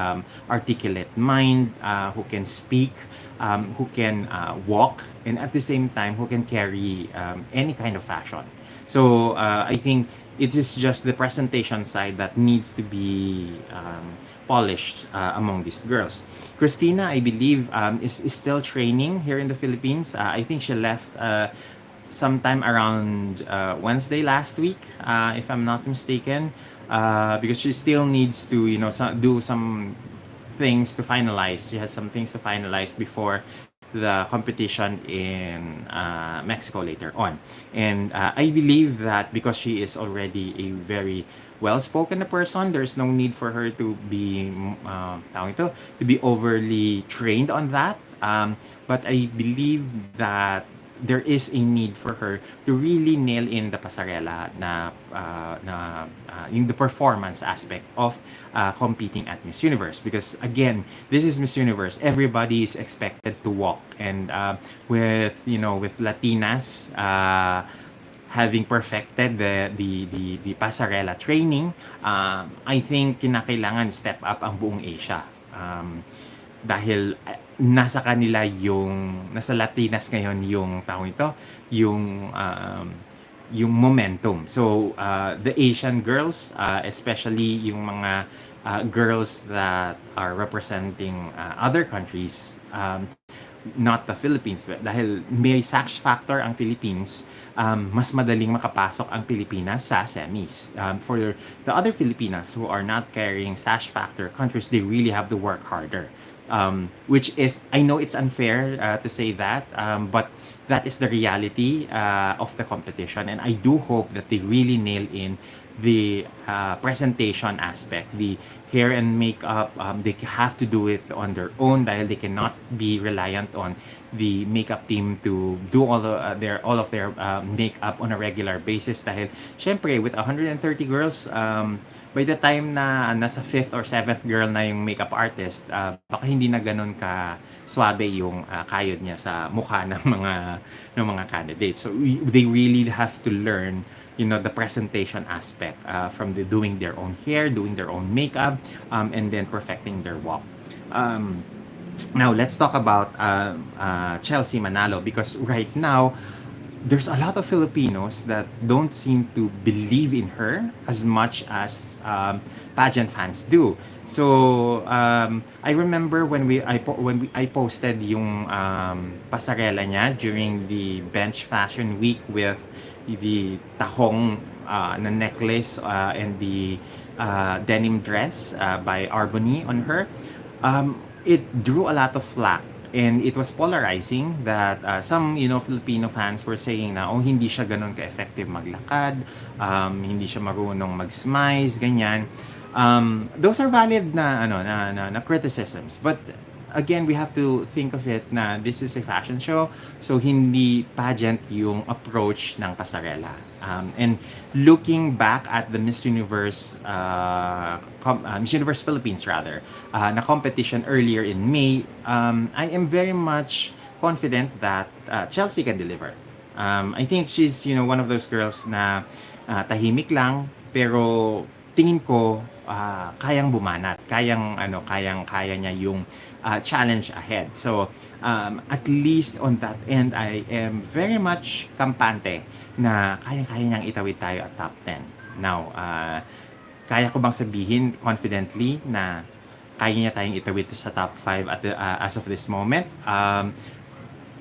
articulate mind, who can speak, who can walk, and at the same time who can carry any kind of fashion. So I think it is just the presentation side that needs to be polished among these girls. Christina, I believe, is still training here in the Philippines. I think she left sometime around Wednesday last week, if I'm not mistaken, because she still needs to do some things to finalize. She has some things to finalize before the competition in Mexico later on. And I believe that because she is already a very well-spoken person, there's no need for her to be overly trained on that. But I believe that there is a need for her to really nail in the pasarela in the performance aspect of competing at Miss Universe, because again, this is Miss Universe, everybody is expected to walk, and with Latinas having perfected the pasarela training, I think kinakailangan step up ang buong Asia. Dahil nasa Latinas ngayon yung tawag ito, yung momentum. So, the Asian girls, especially yung mga girls that are representing other countries, not the Philippines, but dahil may Sash factor ang Philippines, mas madaling makapasok ang Pilipinas sa semis. For the other Filipinas who are not carrying Sash factor countries, they really have to work harder. Which is, I know it's unfair to say that, but that is the reality of the competition, and I do hope that they really nail in the presentation aspect, the hair and makeup. They have to do it on their own dahil they cannot be reliant on the makeup team to do all of their makeup on a regular basis, dahil syempre with 130 girls, by the time na nasa 5th or 7th girl na yung makeup artist, baka hindi na ganun ka swabe yung kayod niya sa mukha ng mga candidates. So they really have to learn the presentation aspect, from doing their own hair, doing their own makeup, and then perfecting their walk. Now let's talk about Chelsea Manalo, because right now there's a lot of Filipinos that don't seem to believe in her as much as pageant fans do. So I remember when I posted yung pasarela niya during the bench fashion week with the tahong na necklace and the denim dress by Arbony on her. It drew a lot of flack. And it was polarizing that some Filipino fans were saying na hindi siya ganun ka-effective maglakad, hindi siya marunong mag-smize, ganyan. Those are valid na criticisms, but again, we have to think of it na this is a fashion show, so hindi pageant yung approach ng pasarela. And looking back at the Miss Universe Philippines rather, na competition earlier in May, I am very much confident that Chelsea can deliver. I think she's one of those girls na tahimik lang, pero tingin ko kayang bumanat, kaya niya yung challenge ahead. So at least on that end, I am very much kampante na kaya niyang itawid tayo at top 10. Now, kaya ko bang sabihin confidently na kaya niya tayong itawid sa top 5 as of this moment?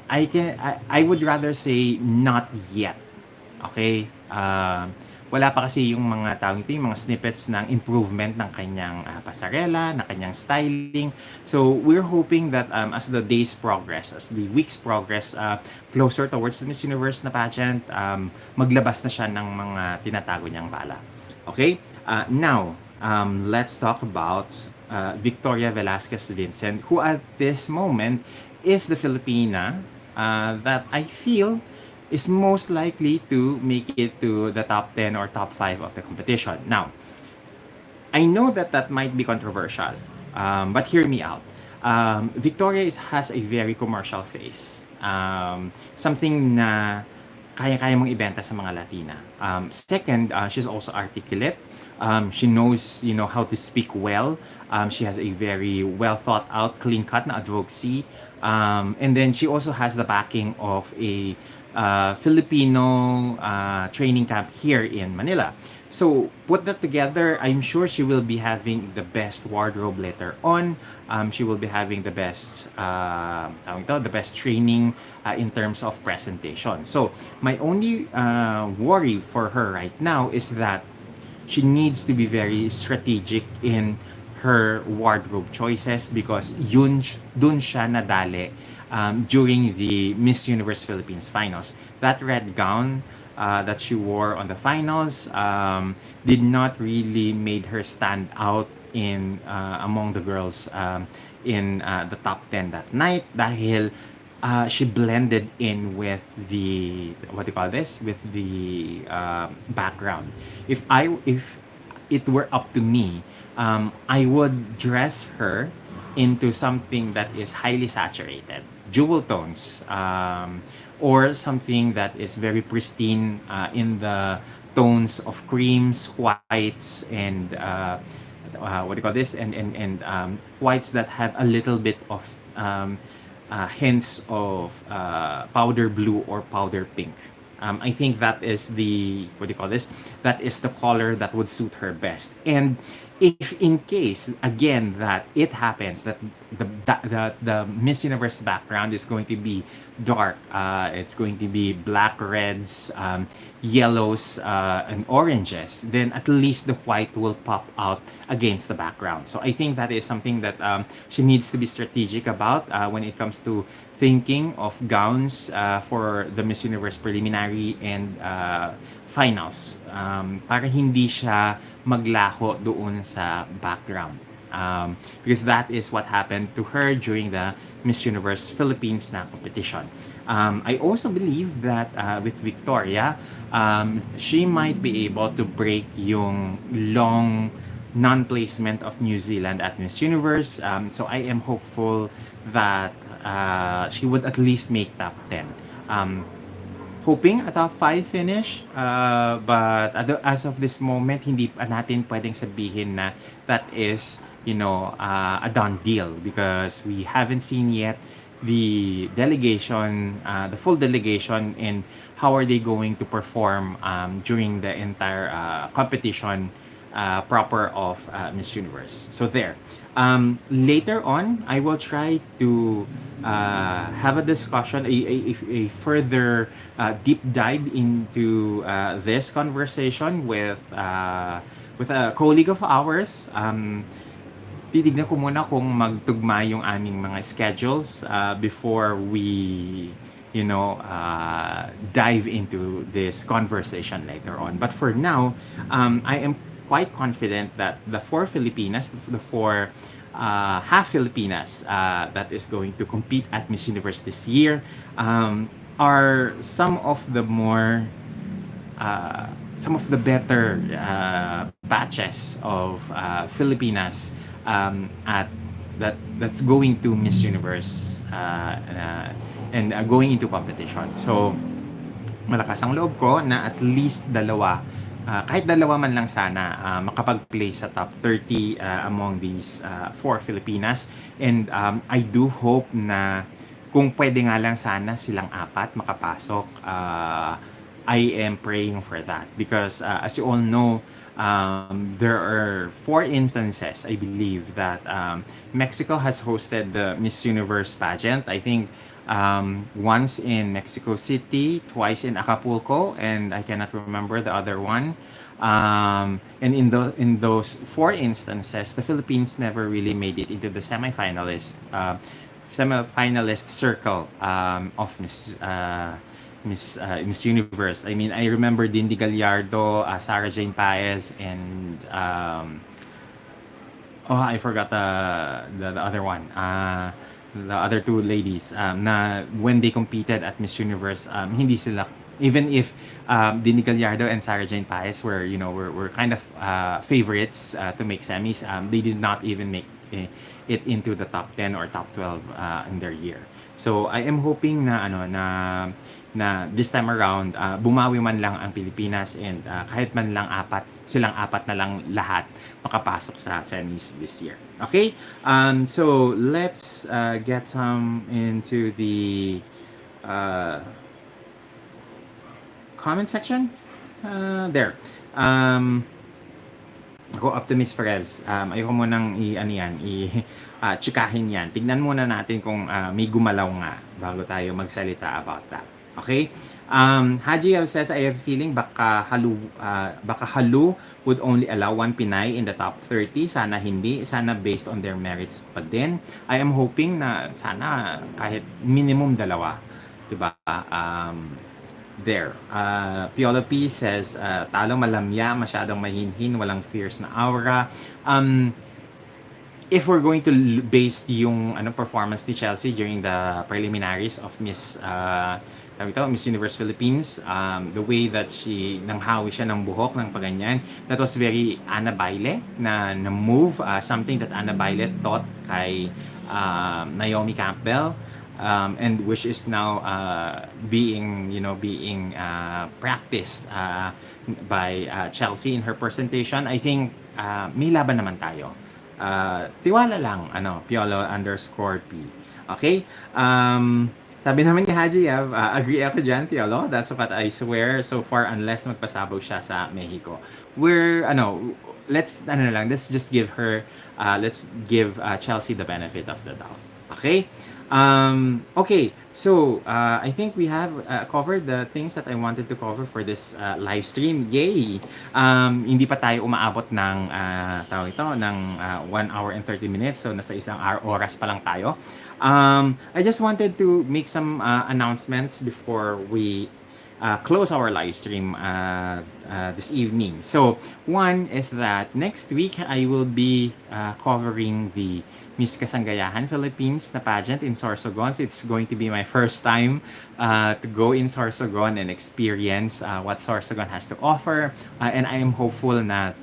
I would rather say not yet. Okay? Wala pa kasi yung mga yung mga snippets ng improvement ng kanyang pasarela, ng kanyang styling. So we're hoping that as the days progress, as the weeks progress, closer towards the Miss Universe na pageant, maglabas na siya ng mga tinatago niyang bala. Okay? Now, let's talk about Victoria Velasquez Vincent, who at this moment is the Filipina that I feel is most likely to make it to the top 10 or top 5 of the competition. Now, I know that might be controversial, but hear me out. Victoria has a very commercial face. Something na kaya-kaya mong ibenta sa mga Latina. Second, she's also articulate. She knows, how to speak well. She has a very well thought out, clean cut na advocacy. And then she also has the backing of a Filipino training camp here in Manila. So put that together, I'm sure she will be having the best wardrobe later on. She will be having the best training in terms of presentation. So my only worry for her right now is that she needs to be very strategic in her wardrobe choices, because dun siya nadali during the Miss Universe Philippines finals. That red gown that she wore on the finals did not really made her stand out in among the girls in the top 10 that night, dahil she blended in with the, what do you call this, with the background. If it were up to me, I would dress her into something that is highly saturated, jewel tones, or something that is very pristine in the tones of creams, whites, and what do you call this, and whites that have a little bit of hints of powder blue or powder pink. I think that is the, what do you call this? That is the color that would suit her best. And if in case again that it happens that the Miss Universe background is going to be dark, it's going to be black, reds, yellows, and oranges, then at least the white will pop out against the background. So I think that is something that she needs to be strategic about when it comes to thinking of gowns for the Miss Universe preliminary and finals, para hindi siya maglaho doon sa background. Because that is what happened to her during the Miss Universe Philippines na competition. I also believe that with Victoria, she might be able to break yung long non-placement of New Zealand at Miss Universe. So I am hopeful that she would at least make top 10. Hoping a top 5 finish, but as of this moment, hindi pa natin pwedeng sabihin na that is, a done deal, because we haven't seen yet the delegation, the full delegation, and how are they going to perform during the entire competition proper of Miss Universe. So there. Later on, I will try to have a discussion, a further deep dive into this conversation with a colleague of ours. Titignan ko muna kung magtugma yung aming mga schedules before we dive into this conversation later on. But for now, I am quite confident that the four Filipinas, the four half Filipinas that is going to compete at Miss Universe this year are some of the better batches of Filipinas that's going to Miss Universe and going into competition. So malakas ang loob ko na at least dalawa, kahit dalawa man lang sana, makapag-play sa top 30 among these four Filipinas. And I do hope na kung pwede nga lang sana silang apat makapasok. I am praying for that because as you all know, there are 4 instances, I believe, that Mexico has hosted the Miss Universe pageant. I think once in Mexico City, twice in Acapulco, and I cannot remember the other one. And in those 4 instances, the Philippines never really made it into the semifinalist circle of Miss Universe. I mean, I remember Dindy Gallardo, Sarah Jane Paez, and I forgot the other one. The other 2 ladies na when they competed at Miss Universe, hindi sila, even if Dindy Gallardo and Sarah Jane Paez were kind of favorites to make semis, they did not even make it into the top 10 or top 12 in their year. So I am hoping na this time around bumawi man lang ang Pilipinas, and kahit man lang silang apat na lang lahat makapasok sa semis this year. Okay? So let's get some into the comment section. There. Go up to Miss Perez. Ayoko mo nang chikahin yan. Tignan muna natin kung may gumalaw nga bago tayo magsalita about that. Okay? Haji says, I have a feeling baka Halu would only allow 1 Pinay in the top 30. Sana hindi. Sana based on their merits pa din. I am hoping na sana kahit minimum 2. Diba? There. Piolo P says, talo malamya, masyadong mahinhin, walang fierce na aura. if we're going to base yung performance ni Chelsea during the preliminaries of Miss Universe Philippines, the way that nanghawi siya ng buhok ng paganyan, that was very Ana Baile na move, something that Ana Baile taught kay Naomi Campbell, and which is now being practiced by Chelsea in her presentation. I think may laban naman tayo. Tiwala lang, Piolo_P. Okay? Sabi naman ni Haji Yav, agree ako dyan, Piolo. That's what I swear so far, unless magpasabog siya sa Mexico. Let's just give her, let's give Chelsea the benefit of the doubt. Okay? Okay, so I think we have covered the things that I wanted to cover for this live stream. Yay! Hindi pa tayo umaabot ng ng 1 hour and 30 minutes. So nasa isang oras pa lang tayo. I just wanted to make some announcements before we close our live stream this evening. So one is that next week I will be covering the Miss Kasanggayahan Philippines na pageant in Sorsogon. So it's going to be my first time to go in Sorsogon and experience what Sorsogon has to offer. And I am hopeful na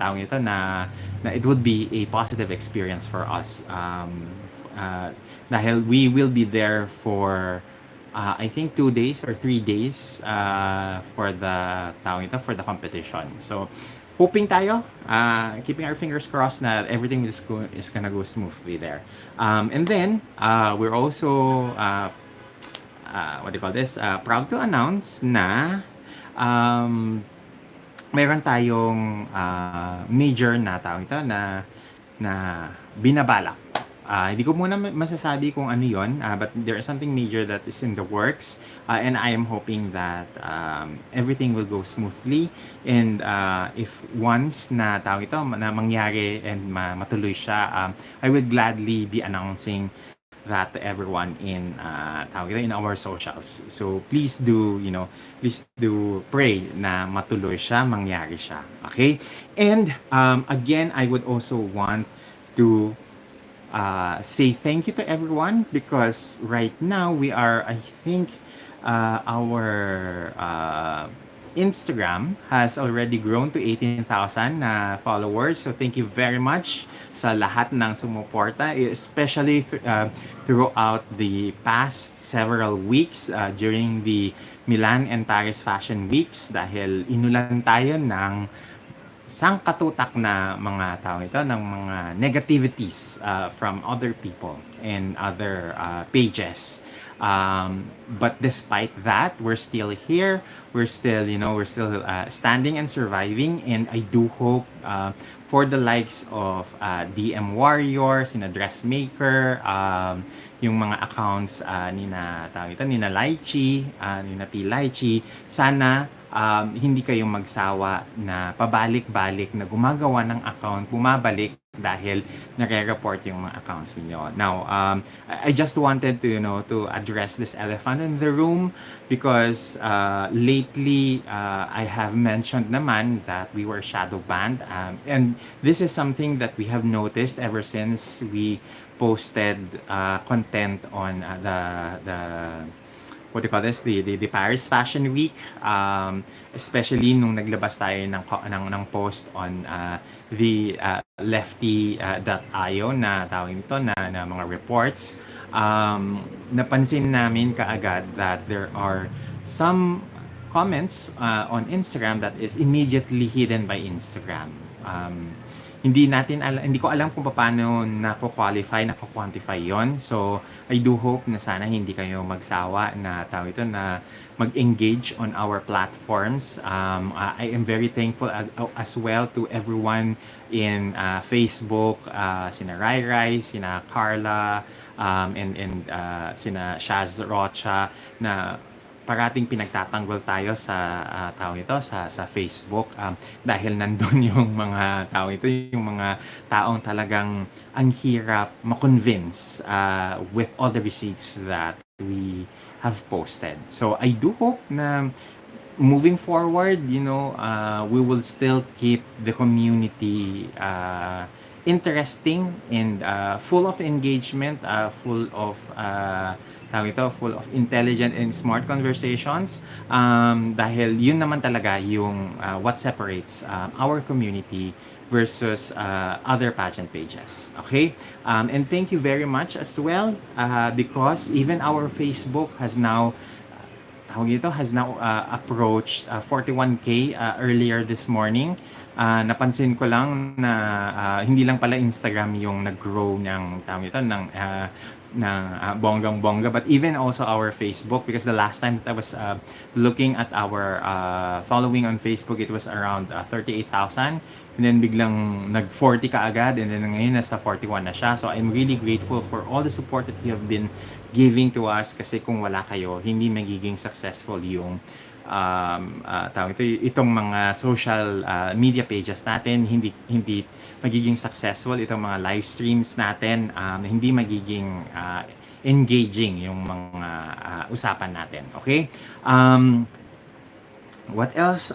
it would be a positive experience for us. Dahil we will be there for I think 2 days or 3 days for the competition. So hoping tayo, keeping our fingers crossed na everything is gonna go smoothly there. And then, we're also, proud to announce na meron tayong major na binabalak. Hindi ko muna masasabi kung ano yon, but there is something major that is in the works, and I am hoping that everything will go smoothly, and if once na mangyari and matuloy siya, I would gladly be announcing that to everyone in our socials. So please do pray na matuloy siya, mangyari siya. Okay? And again, I would also want to say thank you to everyone, because right now we are, I think, our Instagram has already grown to 18,000 followers. So thank you very much sa lahat ng sumuporta, especially throughout the past several weeks during the Milan and Paris Fashion Weeks, dahil inulan tayo ng sangkatutak na mga ng mga negativities from other people and other pages. But despite that, we're still here. We're still standing and surviving. And I do hope for the likes of DM Warriors, Dressmaker, yung mga accounts nina Lychee, nina P. Lychee, sana hindi kayong magsawa na pabalik-balik na gumagawa ng account, bumabalik dahil nare-report yung mga accounts niyo. Now, I just wanted to address this elephant in the room, because lately I have mentioned naman that we were shadow banned, and this is something that we have noticed ever since we posted content on the Paris Fashion Week, especially nung naglabas tayo ng post on the lefty.io na tawag nito na mga reports. Napansin namin kaagad that there are some comments on Instagram that is immediately hidden by Instagram. Hindi ko alam kung paano nako-quantify yon. So I do hope na sana hindi kayo magsawa na mag-engage on our platforms. I am very thankful as well to everyone in Facebook, sina Rai, sina Carla, and sina Shaz Rocha, na parating pinagtatanggol tayo sa sa Facebook, dahil nandun yung mga yung mga taong talagang ang hirap ma-convince with all the receipts that we have posted. So I do hope na moving forward, we will still keep the community interesting and full of engagement, full of intelligent and smart conversations, dahil yun naman talaga yung what separates our community versus other pageant pages. Okay? And thank you very much as well, because even our Facebook has now approached 41K earlier this morning. Napansin ko lang na hindi lang pala Instagram yung nag-grow ng bonggang-bongga, but even also our Facebook, because the last time that I was looking at our following on Facebook, it was around 38,000, and then biglang nag-40 ka agad, and then ngayon nasa 41 na siya. So I'm really grateful for all the support that you have been giving to us, kasi kung wala kayo, hindi magiging successful yung itong mga social media pages natin, hindi magiging successful itong mga live streams natin, hindi magiging engaging yung mga usapan natin. Okay? What else?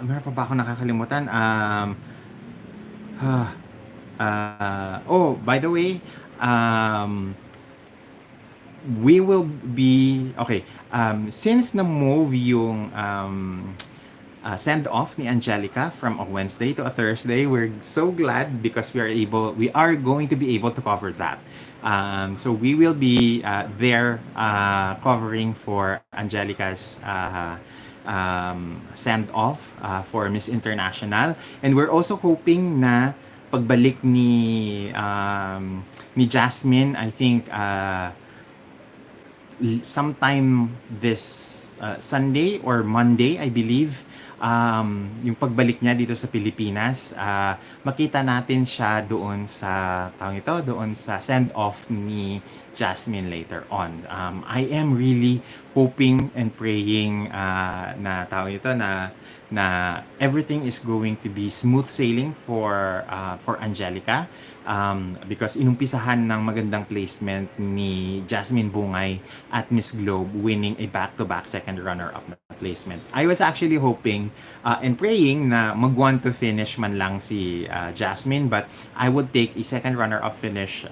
Meron pa ba ako nakakalimutan? By the way, we will be okay, since na-move yung send off ni Angelica from a Wednesday to a Thursday, we're so glad because we are going to be able to cover that. So we will be there covering for Angelica's send off for Miss International, and we're also hoping na pagbalik ni Jasmine, I think sometime this Sunday or Monday, I believe, yung pagbalik niya dito sa Pilipinas, makita natin siya doon sa send-off ni Jasmine later on. I am really hoping and praying na everything is going to be smooth sailing for Angelica, because inumpisahan ng magandang placement ni Jasmine Bungay at Miss Globe, winning a back-to-back second runner-up na placement. I was actually hoping and praying na mag-1 to finish man lang si Jasmine, but I would take a second runner-up finish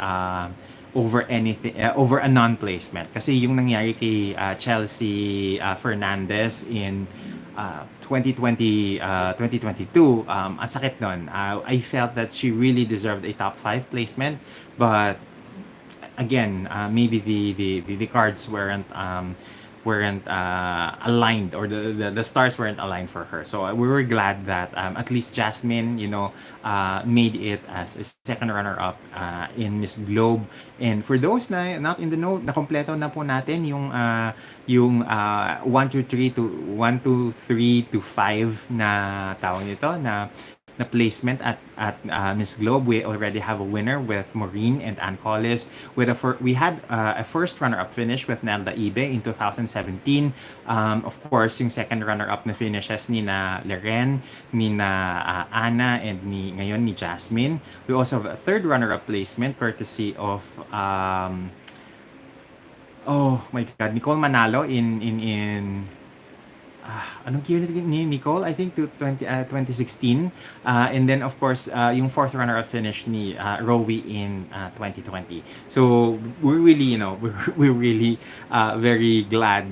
over anything, over a non-placement, kasi yung nangyari kay Chelsea Fernandez in 2022, ang sakit nun. I felt that she really deserved a top 5 placement, but again, maybe the cards weren't aligned, or the stars weren't aligned for her. So we were glad that at least Jasmine, made it as a second runner-up in Miss Globe. And for those na not in the know, nakompleto na po natin yung 1 to 3 to 5 na tawag nito na placement at Miss Globe. We already have a winner with Maureen and Ann Collis. We had a first runner-up finish with Nelda Ibe in 2017. Of course, yung second runner-up na finishes ni na Laurent, ni na Anna, and ngayon ni Jasmine. We also have a third runner-up placement courtesy of oh my God, Nicole Manalo in anong year ni Nicole? I think 2016. And then of course, yung fourth runner-up finish ni Rowie in 2020. So we're really, we're really very glad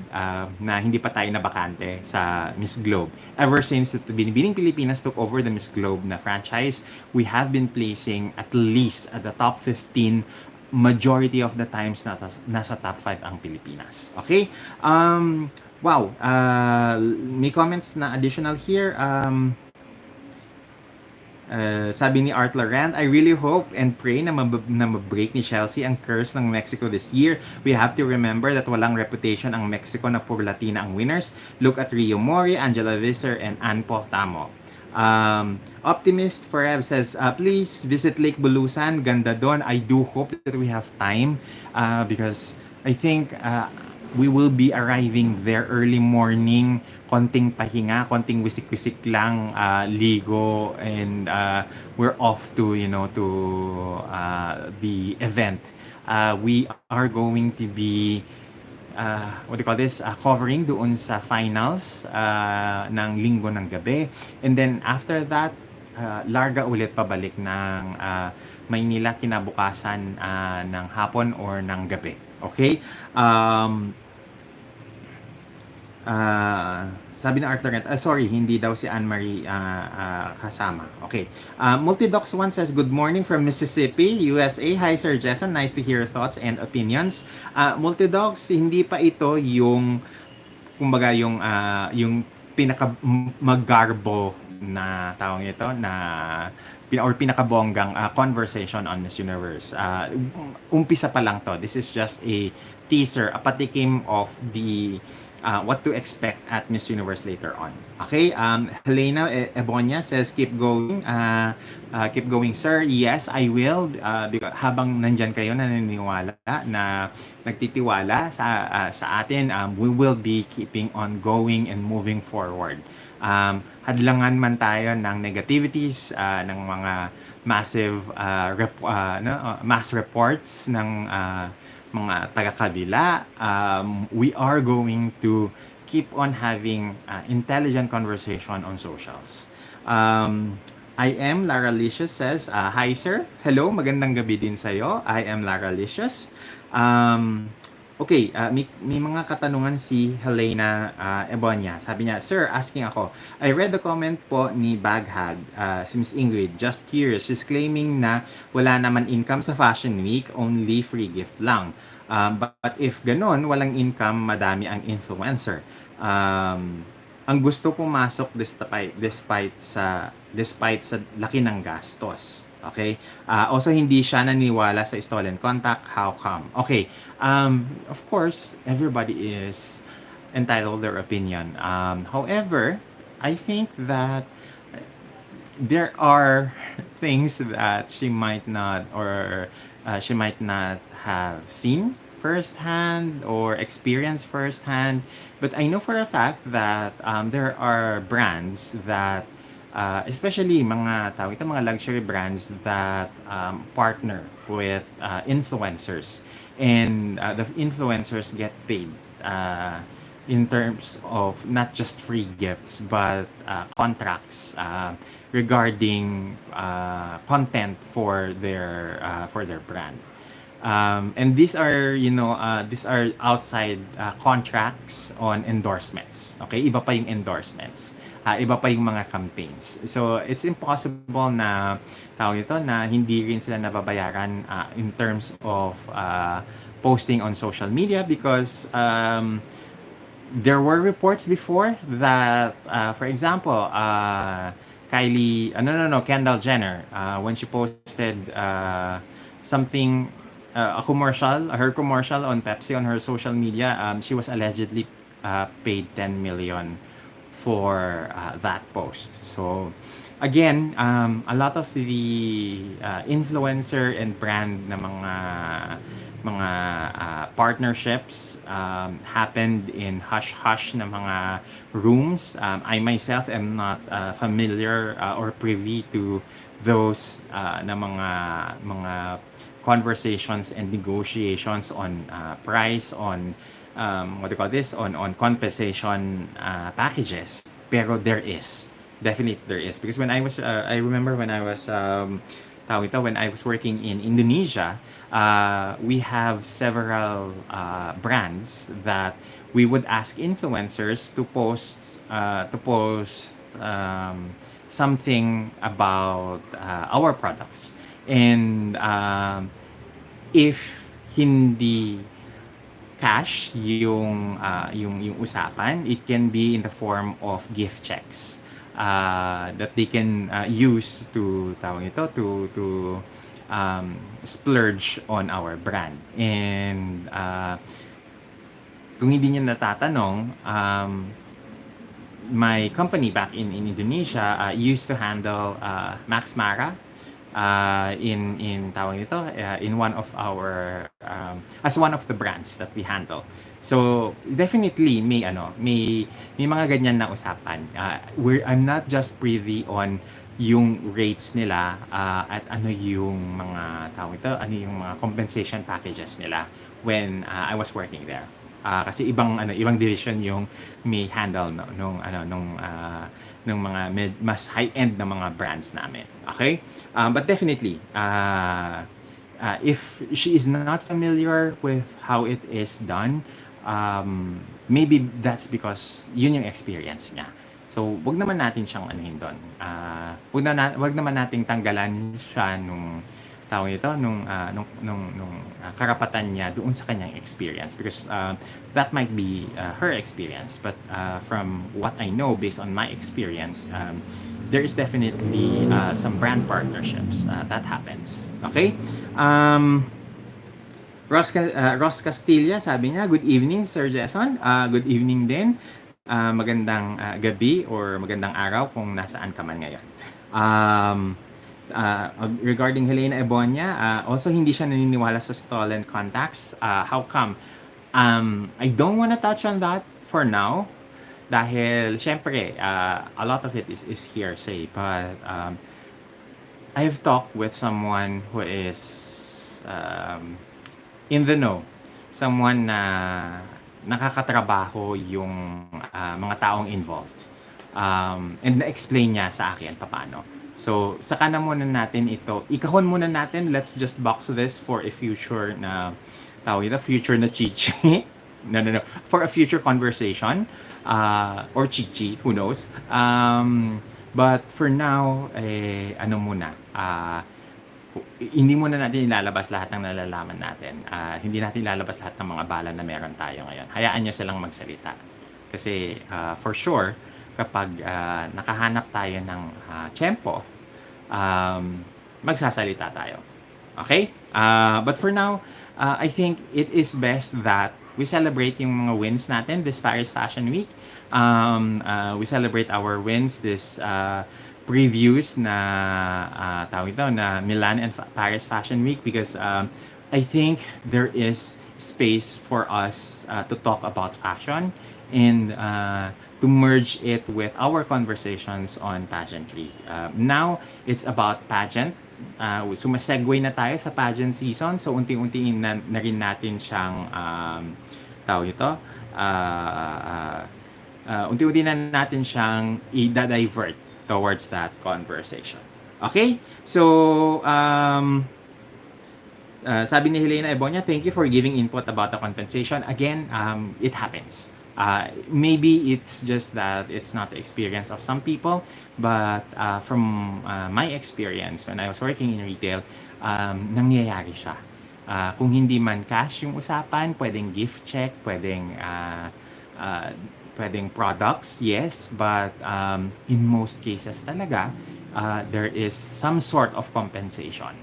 na hindi pa tayo nabakante sa Miss Globe. Ever since the Binibining Pilipinas took over the Miss Globe na franchise, we have been placing at least at the top 15 majority of the times nasa top 5 ang Pilipinas. Okay? Wow, may comments na additional here. Sabi ni Art Laurent, I really hope and pray na mabreak ni Chelsea ang curse ng Mexico this year. We have to remember that walang reputation ang Mexico na puro Latina ang winners. Look at Rio Mori, Angela Visser, and Ann Tamo. Optimist Forever says, please visit Lake Bulusan. Ganda doon. I do hope that we have time because I think we will be arriving there early morning, konting pahinga, konting wisik-wisik lang, ligo, and we're off to the event. We are going to be covering doon sa finals ng linggo ng gabi, and then after that larga ulit pabalik ng Maynila kinabukasan ng hapon or ng gabi. Okay? Sabi ng Art Laurent, sorry, hindi daw si Anne-Marie kasama. Okay. Multidocs1 says, good morning from Mississippi, USA. Hi, Sir Jason. Nice to hear your thoughts and opinions. Multidocs, hindi pa ito yung, kumbaga, yung pinaka maggarbo na tawag ito, na or pinakabonggang conversation on Miss Universe. Umpisa pa lang to. This is just a teaser, a patikim of the what to expect at Miss Universe later on. Okay, Helena Ebonia says, keep going, sir. Yes, I will. Because habang nandyan kayo naniniwala na nagtitiwala sa atin, we will be keeping on going and moving forward. Hadlangan man tayo ng negativities, ng mga massive mass reports ng mga taga-kabila, we are going to keep on having intelligent conversation on socials. I am Lara Licious says, hi sir, hello, magandang gabi din sa'yo. I am Lara Licious. Okay, may mga katanungan si Helena Ebonia. Sabi niya, sir, asking ako, I read the comment po ni Baghag, si Miss Ingrid, just curious, she's claiming na wala naman income sa Fashion Week, only free gift lang. But if ganon, walang income, madami ang influencer. Ang gusto pumasok despite sa laki ng gastos. Okay? Also, hindi siya naniniwala sa stolen contact. How come? Okay. Of course, everybody is entitled their opinion. However, I think that there are things that she might not have seen firsthand or experienced firsthand. But I know for a fact that there are brands that especially mga luxury brands that partner with influencers, and the influencers get paid in terms of not just free gifts but contracts regarding content for their brand. And these are outside contracts on endorsements. Okay, iba pa yung endorsements. Iba pa yung mga campaigns. So it's impossible na na hindi rin sila nababayaran in terms of posting on social media, because there were reports before that for example, Kendall Jenner, when she posted something, her commercial on Pepsi on her social media, she was allegedly paid 10 million for that post. So again, a lot of the influencer and brand na mga partnerships happened in hush-hush na mga rooms. I myself am not familiar or privy to those na mga conversations and negotiations on price, on what do you call this, on compensation packages. Pero there is, definitely there is, because when I was I remember when I was when I was working in Indonesia, we have several brands that we would ask influencers to post something about our products, and if hindi cash yung usapan, it can be in the form of gift checks that they can use to splurge on our brand. And kung hindi niyo natatanong, my company back in Indonesia used to handle Max Mara in one of our as one of the brands that we handle. So definitely may mga ganyan na usapan. I'm not just privy on yung rates nila at ano yung mga compensation packages nila when I was working there. Kasi ibang division yung may handle nung mga mas high-end na mga brands namin. Okay? But definitely, if she is not familiar with how it is done, maybe that's because yun yung experience niya. So, wag naman natin siyang anuhin doon. Wag naman nating tanggalan siya nung tawag ito nung karapatan niya doon sa kanyang experience, because that might be her experience, but from what I know based on my experience, there is definitely some brand partnerships that happens. Okay? Ross Castilla, sabi niya, good evening, Sir Jason. Good evening din. Magandang gabi or magandang araw kung nasaan ka man ngayon. Regarding Helena Ebonia, also hindi siya naniniwala sa stolen contacts. How come? I don't wanna touch on that for now. Dahil, syempre, a lot of it is hearsay. But I have talked with someone who is in the know. Someone na nakakatrabaho yung mga taong involved. And na-explain niya sa akin paano. So, saka na muna natin ito. Ikahon muna natin. Let's just box this for a future na future na chichi. No. For a future conversation. Or chichi, who knows. But for now, hindi muna natin ilalabas lahat ng nalalaman natin. Hindi natin ilalabas lahat ng mga bala na meron tayo ngayon. Hayaan nyo silang magsalita. Kasi for sure, kapag nakahanap tayo ng tiyempo, magsasalita tayo. Okay? But for now, I think it is best that we celebrate yung mga wins natin this Paris Fashion Week. We celebrate our wins this previews na na Milan and Paris Fashion Week, because I think there is space for us to talk about fashion and to merge it with our conversations on pageantry. Now, it's about pageant. Sumasegue na tayo sa pageant season, so unti-unti na rin natin siyang unti-unti na natin siyang i-divert towards that conversation. Okay? So, sabi ni Helena Ebonia, thank you for giving input about the compensation. Again, it happens. Maybe it's just that it's not the experience of some people, but from my experience when I was working in retail, nangyayari siya. Kung hindi man cash yung usapan, pwedeng gift check, pwedeng products, yes, but in most cases talaga, there is some sort of compensation.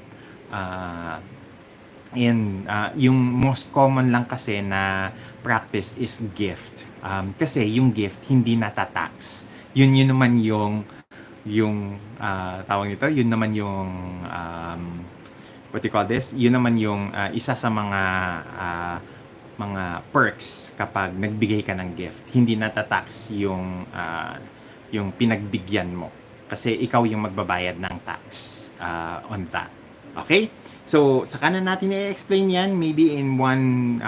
Yung most common lang kasi na practice is gift. Kasi yung gift hindi natatax. Yun naman yung tawag nito, yun naman yung what do you call this? Yun naman yung isa sa mga perks kapag nagbigay ka ng gift. Hindi natatax yung pinagbigyan mo. Kasi ikaw yung magbabayad ng tax on that. Okay? So, saka na natin i-explain yan maybe in one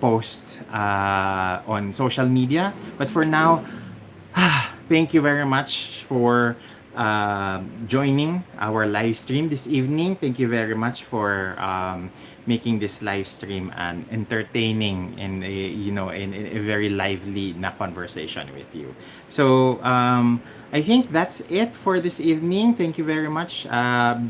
post on social media. But for now, thank you very much for joining our live stream this evening. Thank you very much for making this live stream and entertaining in a very lively na conversation with you. So, I think that's it for this evening. Thank you very much.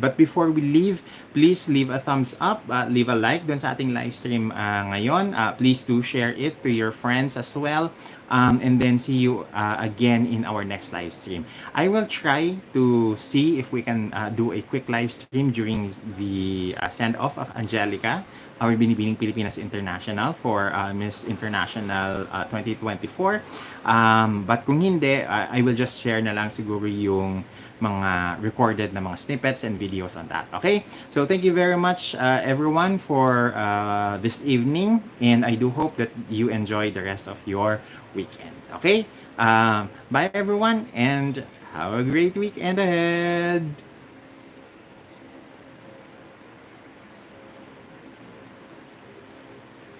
But before we leave, please leave a thumbs up, leave a like dun sa ating live stream ngayon. Please do share it to your friends as well. And then see you again in our next live stream. I will try to see if we can do a quick live stream during the send-off of Angelica, our Binibining Pilipinas International for Miss International 2024. But kung hindi, I will just share na lang siguro yung mga recorded na mga snippets and videos on that. Okay? So thank you very much everyone for this evening, and I do hope that you enjoy the rest of your weekend. Okay? Bye everyone, and have a great weekend ahead!